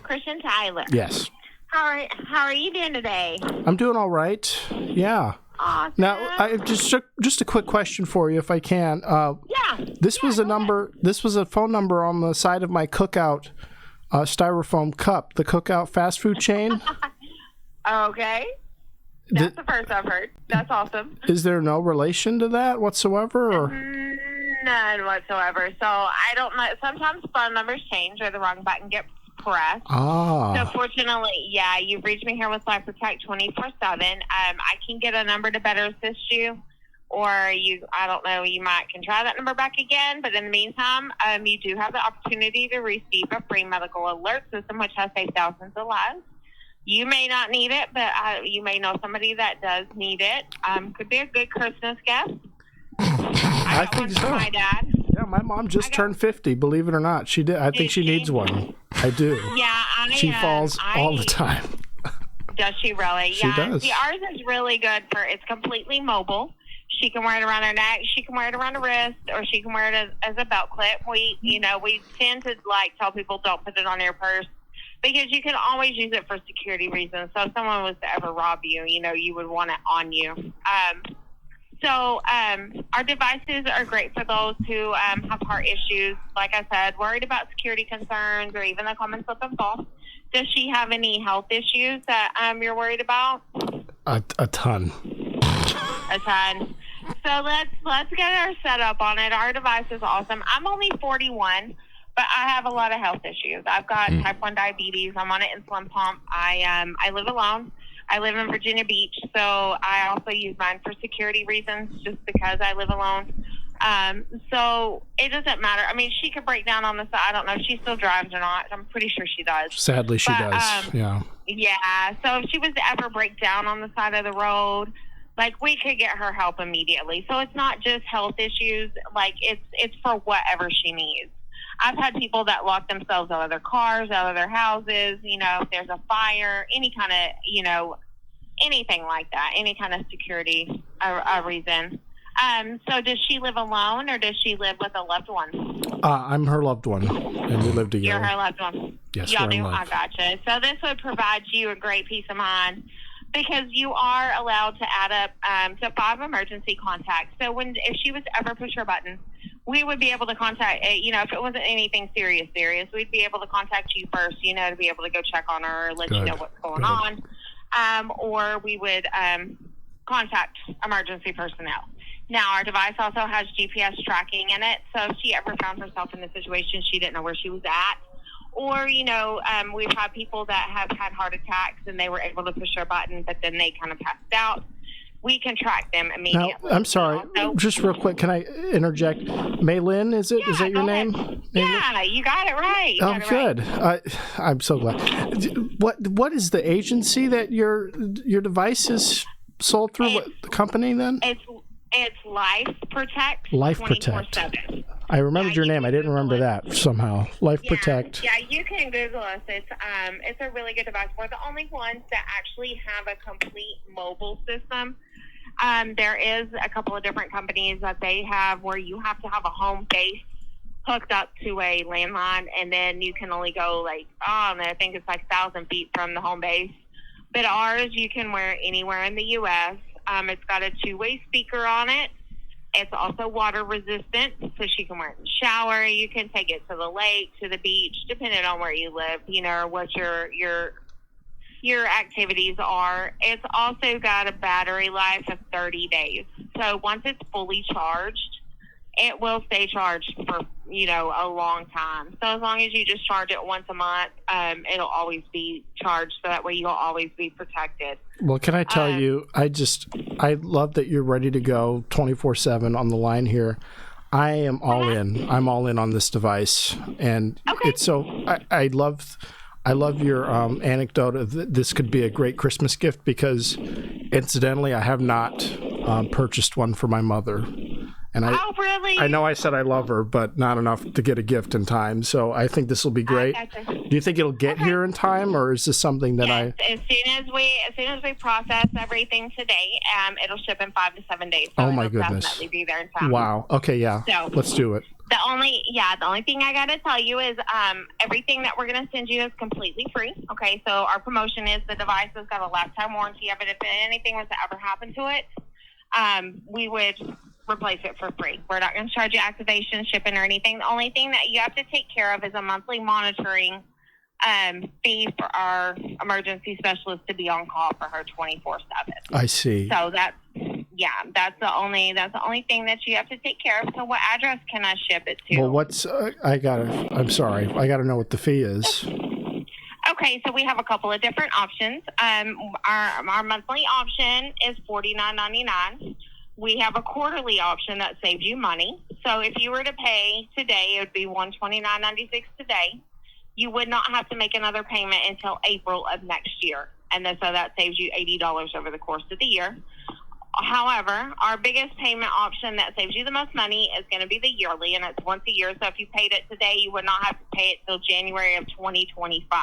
Christian Tyler. Yes. How are you doing today? I'm doing all right. Yeah. Awesome. Now, I just a quick question for you, if I can. Yeah. This was a number. This was a phone number on the side of my Cookout styrofoam cup. The Cookout fast food chain. Okay. That's the first I've heard. That's awesome. Is there no relation to that whatsoever? Or? None whatsoever. So I don't know. Sometimes phone numbers change or the wrong button gets pressed. So fortunately, yeah, you've reached me here with Life Protect 24/7. I can get a number to better assist you, or I don't know, you might can try that number back again. But in the meantime, you do have the opportunity to receive a free medical alert system, which has saved thousands of lives. You may not need it, but you may know somebody that does need it. Could be a good Christmas gift. I think so. My dad. Yeah, my mom just turned 50. Believe it or not, she did. I think she needs one. I do. Yeah, She falls all the time. Does she really? She does. See, ours is really good it's completely mobile. She can wear it around her neck. She can wear it around her wrist, or she can wear it as a belt clip. We tend to tell people don't put it on your purse because you can always use it for security reasons. So if someone was to ever rob you, you would want it on you. So our devices are great for those who have heart issues, like I said, worried about security concerns, or even the common slip and fall. Does she have any health issues that you're worried about? A ton. A ton. So let's get her set up on it. Our device is awesome. I'm only 41, but I have a lot of health issues. I've got type 1 diabetes. I'm on an insulin pump. I live alone. I live in Virginia Beach, so I also use mine for security reasons just because I live alone. So it doesn't matter. I mean, she could break down on the side. I don't know if she still drives or not. I'm pretty sure she does. Sadly, she does. Yeah. Yeah. So if she was to ever break down on the side of the road, we could get her help immediately. So it's not just health issues. It's for whatever she needs. I've had people that lock themselves out of their cars, out of their houses, if there's a fire, any kind of, anything like that, any kind of security reason. So does she live alone or does she live with a loved one? I'm her loved one, and we live together. You're her loved one. Yes, Y'all we're in do. love. I gotcha. So this would provide you a great peace of mind because you are allowed to add up to 5 emergency contacts. So if she was to ever push her button, we would be able to contact, if it wasn't anything serious, we'd be able to contact you first, to be able to go check on her, let you know what's going on. Or we would contact emergency personnel. Now, our device also has GPS tracking in it, so if she ever found herself in a situation she didn't know where she was at, or, we've had people that have had heart attacks and they were able to push their button, but then they kind of passed out. We can track them immediately. Now, I'm sorry, just real quick, can I interject? Maylin, is it? Yeah, Is that your name? Yeah, you got it right. Oh, good. I'm so glad. What is the agency that your device is sold through? What company then? It's Life Protect. Life Protect. 24/7. I remembered your name. I didn't remember that somehow. Life Protect. Yeah, you can Google us. It's a really good device. We're the only ones that actually have a complete mobile system. There is a couple of different companies that they have where you have to have a home base hooked up to a landline, and then you can only go I think it's 1,000 feet from the home base. But ours, you can wear it anywhere in the U.S. It's got a 2-way speaker on it. It's also water resistant, so she can wear it in the shower. You can take it to the lake, to the beach, depending on where you live, or what your activities are. It's also got a battery life of 30 days. So once it's fully charged, it will stay charged for, a long time. So as long as you just charge it once a month, it'll always be charged. So that way you'll always be protected. Well, can I tell you, I love that you're ready to go 24/7 on the line here. I am all in. I'm all in on this device. And it's so, I love your anecdote of this could be a great Christmas gift because incidentally, I have not purchased one for my mother. And really? I know I said I love her, but not enough to get a gift in time. So I think this will be great. Gotcha. Do you think it'll get here in time, or is this something that As soon as we process everything today, it'll ship in 5 to 7 days. So oh my it'll goodness! Definitely be there in time. Wow. Okay. Yeah. So, let's do it. The only thing I got to tell you is everything that we're going to send you is completely free. Okay, so our promotion is the device has got a lifetime warranty of it. If anything was to ever happen to it, we would replace it for free. We're not going to charge you activation, shipping, or anything. The only thing that you have to take care of is a monthly monitoring fee for our emergency specialist to be on call for her 24/7. I see. So that's the only thing that you have to take care of. So what address can I ship it to? Well, I'm sorry. I got to know what the fee is. Okay, so we have a couple of different options. Our monthly option is $49.99. We have a quarterly option that saves you money. So if you were to pay today, it would be $129.96 today. You would not have to make another payment until April of next year. And then, so that saves you $80 over the course of the year. However, our biggest payment option that saves you the most money is going to be the yearly, and it's once a year. So if you paid it today, you would not have to pay it till January of 2025.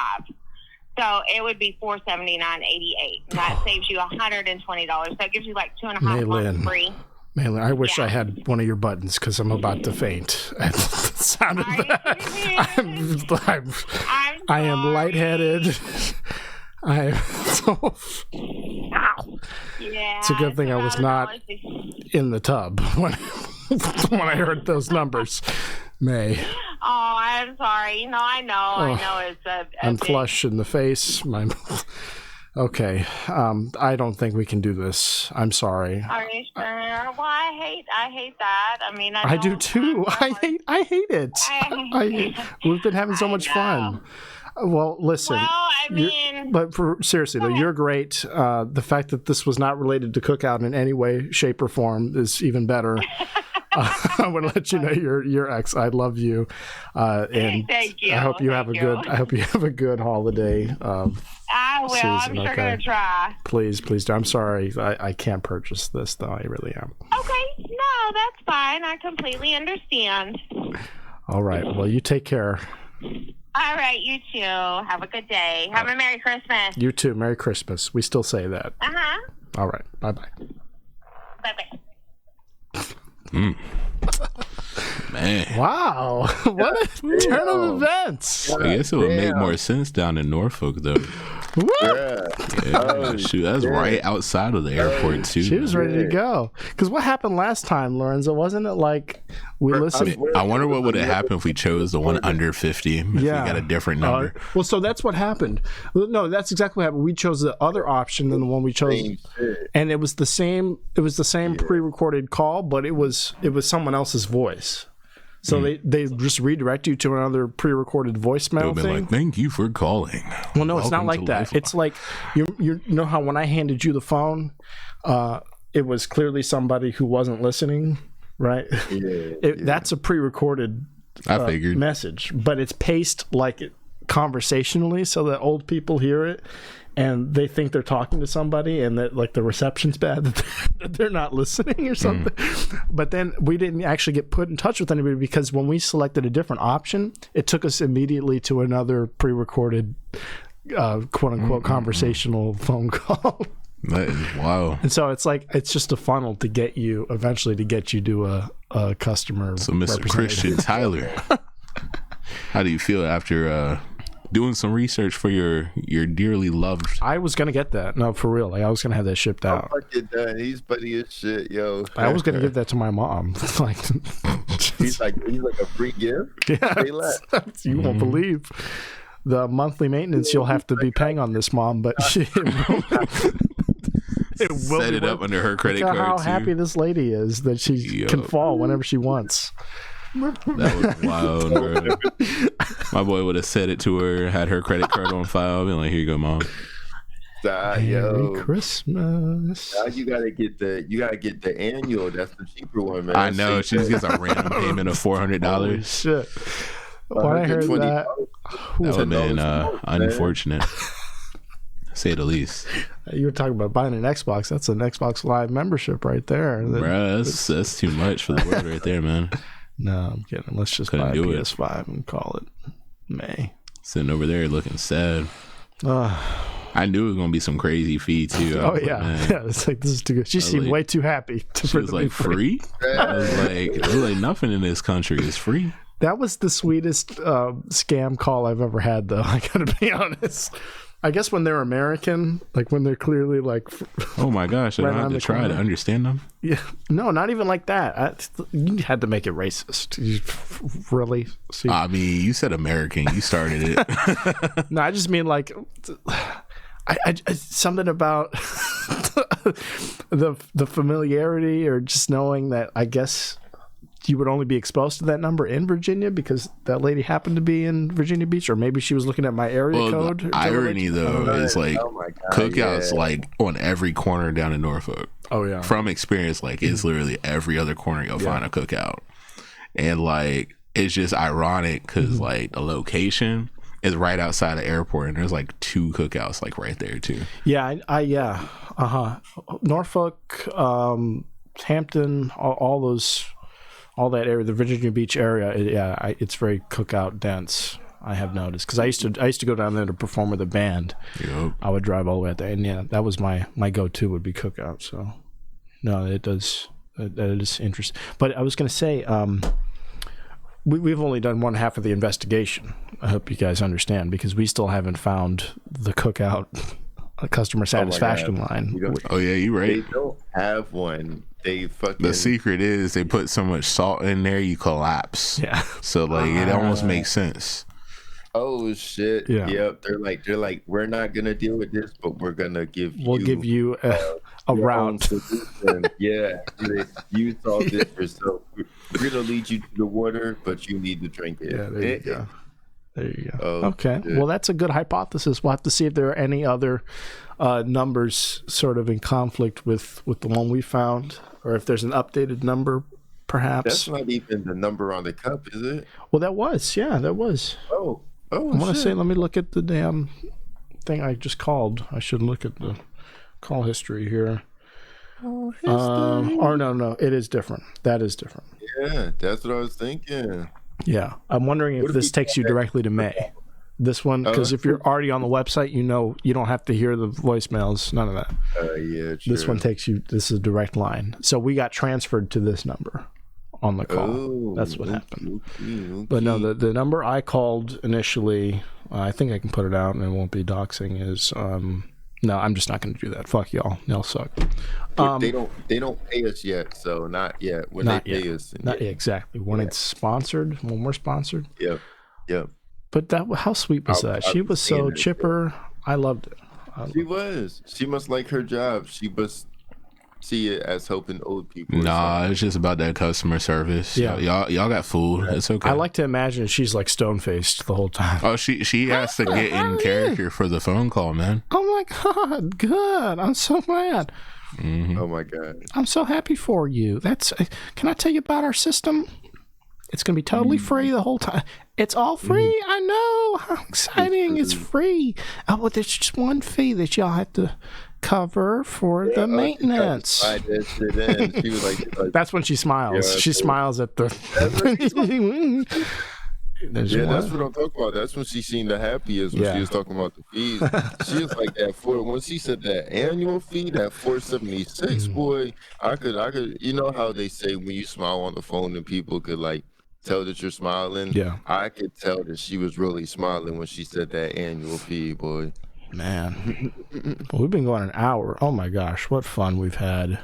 So it would be $479.88, and that saves you $120. So it gives you like 2.5 months free. Maylin, I wish I had one of your buttons because I'm about to faint. It sounded bad. I am lightheaded. I am so. Yeah, it's a good thing I was not in the tub when I heard those numbers. May. Oh, I'm sorry. No, I know it's a I'm flush in the face. Okay. I don't think we can do this. I'm sorry. Are you sure? Well, I hate that. I mean, I do too. I hate it. We've been having so much fun. Well, listen. Well, I mean, but seriously though, you're great. The fact that this was not related to Cookout in any way, shape, or form is even better. I want to let you know you're ex. I love you, and thank you. I hope you have a good holiday. I will. Season. I'm sure gonna try. Please do. I'm sorry. I can't purchase this though. I really am. Okay. No, that's fine. I completely understand. All right. Well, you take care. All right, you too. Have a good day. Have a Merry Christmas. You too. Merry Christmas. We still say that. Uh-huh. All right. Bye-bye. Bye-bye. Man, Wow. What a turn of events. I guess it would make more sense down in Norfolk, though. Yeah. Yeah, shoot, that's right outside of the airport, too. She was ready to go. Because what happened last time, Lorenzo? Wasn't it like we listened? I wonder what would have happened if we chose the one under 50. If we got a different number. Well, so that's what happened. No, that's exactly what happened. We chose the other option than the one we chose, and it was the same. It was the same pre-recorded call, but it was someone else's voice. So they just redirect you to another pre-recorded voicemail thing. Like, thank you for calling. Well, no, it's not like that. It's like you know how when I handed you the phone, it was clearly somebody who wasn't listening, right? That's a pre-recorded I figured message, but it's paced like conversationally so that old people hear it and they think they're talking to somebody and that like the reception's bad, that they're not listening or something. But then we didn't actually get put in touch with anybody because when we selected a different option, it took us immediately to another pre-recorded quote unquote conversational phone call. That is wow. And so it's like it's just a funnel to get you eventually to a customer. So Mr. Christian Tyler, how do you feel after doing some research for your dearly loved? I was gonna get that. No, for real. Like I was gonna have that shipped out. I'll get that. He's funny as shit, yo. I was gonna give that to my mom. Like he's like a free gift. Yeah, you won't believe the monthly maintenance you'll have to be paying on this, Mom. But it will set it up under her credit card. How happy this lady is that she can fall whenever she wants. That was wild, bro. My boy would have said it to her, had her credit card on file, been like, "Here you go, Mom." Merry Christmas. Now you gotta get the annual. That's the cheaper one, man. I know. She just gets a random payment of $400. Shit. When I heard that would have been unfortunate, to say the least. You were talking about buying an Xbox. That's an Xbox Live membership right there. Bruh, that's too much for the world right there, man. No, I'm kidding. Let's just buy a PS5 and call it May. Sitting over there looking sad. I knew it was gonna be some crazy fee too. Yeah. It's like this is too good. She seemed way too happy. She was like free. I was like, nothing in this country is free. That was the sweetest scam call I've ever had, though. I gotta be honest. I guess when they're American, like when they're clearly like, oh my gosh, I don't have to try to understand them. Yeah, no, not even like that. You had to make it racist. You really? See? I mean, you said American. You started it. No, I just mean like, I something about the familiarity or just knowing that. I guess you would only be exposed to that number in Virginia because that lady happened to be in Virginia Beach, or maybe she was looking at my area code. The irony, though, is like Cookout's like on every corner down in Norfolk. Oh yeah, from experience, like it's literally every other corner you'll find a Cookout, and like it's just ironic because like the location is right outside the airport, and there's like 2 Cookouts like right there too. Yeah, Norfolk, Hampton, all that area, the Virginia Beach area, it's very Cookout dense. I have noticed because I used to go down there to perform with a band. Yep. I would drive all the way out there, and that was my go-to would be Cookout. So, no, it is interesting. But I was going to say, we've only done one half of the investigation. I hope you guys understand because we still haven't found the Cookout customer satisfaction line. Oh yeah, you're right. They don't have one. The secret is they put so much salt in there you collapse. Yeah. So like it almost makes sense. Oh shit. Yeah. Yep. They're like, we're not gonna deal with this, but we're gonna give you a route. Yeah. You solve this yourself. We're gonna lead you to the water, but you need to drink it. Yeah, there you go. There you go. Oh, okay. shit. Well, that's a good hypothesis. We'll have to see if there are any other numbers sort of in conflict with the one we found, or if there's an updated number, perhaps. That's not even the number on the cup, is it? Well, that was. Yeah, that was. Oh, I want to say, let me look at the damn thing I just called. I should look at the call history here. Or no, it is different. That is different. Yeah, that's what I was thinking. Yeah, I'm wondering if this takes you directly to May. This one, because if you're already on the website, you don't have to hear the voicemails. None of that. Yeah, true. This one takes you. This is a direct line. So we got transferred to this number on the call. Oh, that's what happened. Okay. But no, the number I called initially, I think I can put it out and it won't be doxing. Is no, I'm just not going to do that. Fuck y'all. Y'all suck. They don't pay us yet, so not yet. When they pay us, not yet, exactly. When it's sponsored, when we're sponsored. Yep. But how sweet was that? She was so chipper. I loved it. She was. She must like her job. She must see it as helping old people. Nah, it's just about that customer service. Yeah. Y'all got food. It's okay. I like to imagine she's like stone faced the whole time. Oh, she has to get in character for the phone call, man. Oh my God, good. I'm so glad. Mm-hmm. Oh my God. I'm so happy for you. Can I tell you about our system? It's going to be totally free the whole time. It's all free. I know. How exciting. It's free. Oh, well, there's just one fee that y'all have to cover for the maintenance. She was like, that's when she smiles. She smiles at the... that's what I'm talking about. That's when she seemed the happiest when she was talking about the fees. She was like that when she said that annual fee, that $476, boy, I could, you know how they say when you smile on the phone and people could like tell that you're smiling? Yeah. I could tell that she was really smiling when she said that annual fee, boy. Man. Well, we've been going an hour. Oh my gosh, what fun we've had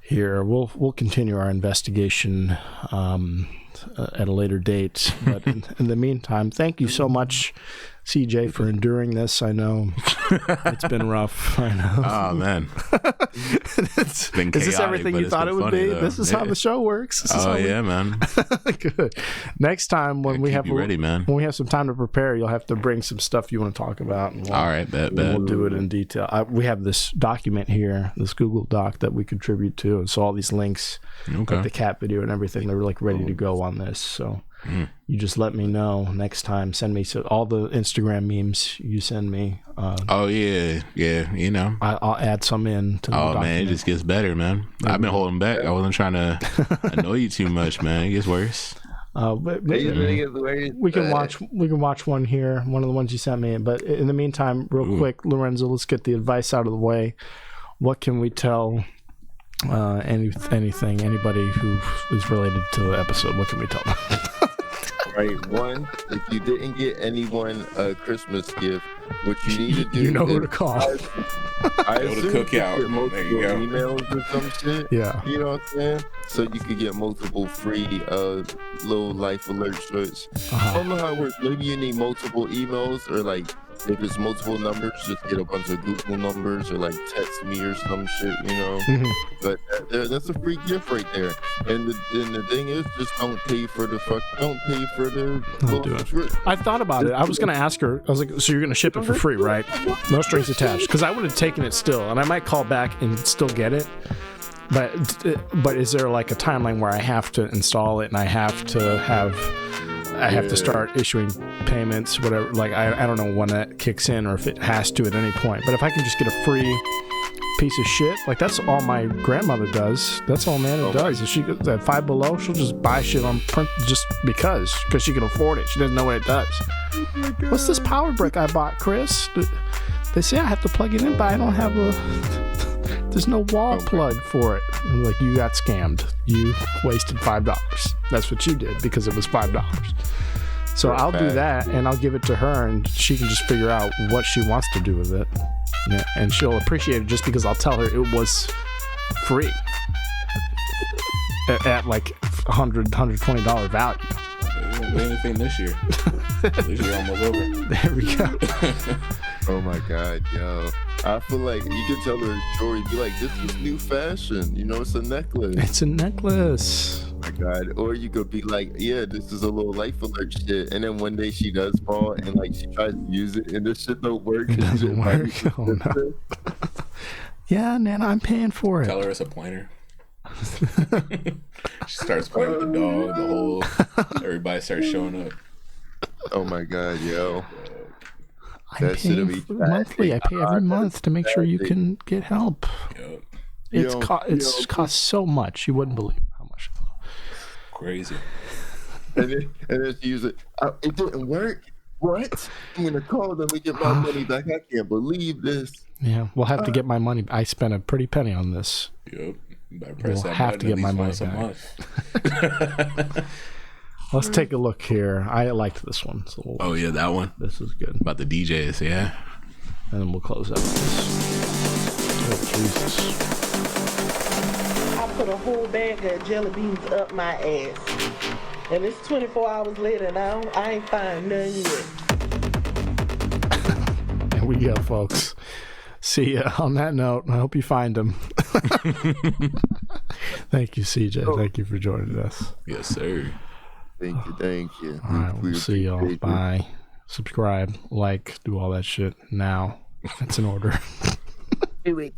here. We'll continue our investigation at a later date. But in the meantime, thank you so much, CJ, for enduring this. I know it's been rough. I know. Oh man, it's been chaotic, is this everything you thought it would be? Though. This is how the show works. Man. Good. Next time when we have ready, man. When we have some time to prepare, you'll have to bring some stuff you want to talk about. And all right, bet. We'll do it in detail. We have this document here, this Google Doc that we contribute to, and so all these links, like the cat video and everything, they're like ready to go on this. So. You just let me know next time. Send me all the Instagram memes you send me. Oh yeah, you know. I'll add some in. To the man, document. it just gets better, man. I've been holding back. I wasn't trying to annoy you too much, man. It gets worse. We can watch one here. One of the ones you sent me. But in the meantime, real quick, Lorenzo, let's get the advice out of the way. What can we tell? Anything, anybody who is related to the episode, what can we tell them? Right, one, if you didn't get anyone a Christmas gift, what you need to do, you know who to call. I go to Cookout. There you go. Emails or some shit. Yeah, you know what I'm saying. So you could get multiple free little life alert shirts. I don't know how it works. Maybe you need multiple emails, or like if it's multiple numbers, just get a bunch of Google numbers, or like text me or some shit, you know. But that's a free gift right there. And the thing is, just don't pay for the I thought about it. I was gonna ask her. I was like, so you're gonna ship it for free, right? No strings attached. Because I would have taken it still, and I might call back and still get it. But is there like a timeline where I have to install it and I have to start issuing payments, whatever? Like I don't know when that kicks in or if it has to at any point. But if I can just get a free piece of shit, like that's all my grandmother does. That's all Nana does. If she goes at Five Below, she'll just buy shit on print just because she can afford it. She doesn't know what it does. What's this power brick I bought, Chris? They say I have to plug it in, but I don't have there's no wall plug for it. I'm like, you got scammed. You wasted $5. That's what you did because it was $5. So I'll do that and I'll give it to her and she can just figure out what she wants to do with it. Yeah, and she'll appreciate it just because I'll tell her it was free at like $100, $120 value. You won't get anything this year. This year almost over. There we go. Oh my God, yo. I feel like you could tell her a story, be like, this is new fashion. You know, it's a necklace. It's a necklace. Oh my God. Or you could be like, yeah, this is a little life alert shit. And then one day she does fall and like she tries to use it and this shit don't work. It doesn't work. Oh no. Yeah, Nana, I'm paying for it. Tell her it's a pointer. She starts playing with the dog, the whole everybody starts showing up. Oh my God, yo. I'm paying monthly. I pay every month to make sure you can get help. Yep. It's cost so much. You wouldn't believe how much. Crazy. And then she used it. It didn't work. what? I'm gonna call them and get my money back. I can't believe this. Yeah, we'll have to get my money. I spent a pretty penny on this. Yep. We'll have to get my money back. Let's take a look here. I liked this one. So Oh yeah, that one. This is good. About the DJs, yeah. And then we'll close out with this. Oh, Jesus. I put a whole bag of jelly beans up my ass. And it's 24 hours later and I ain't find none yet. There we go, folks. See ya. On that note, I hope you find them. Thank you, CJ. Thank you for joining us. Yes, sir. Thank you. All right, we'll see y'all. Bye. Subscribe, like, do all that shit now. That's in order. Do it.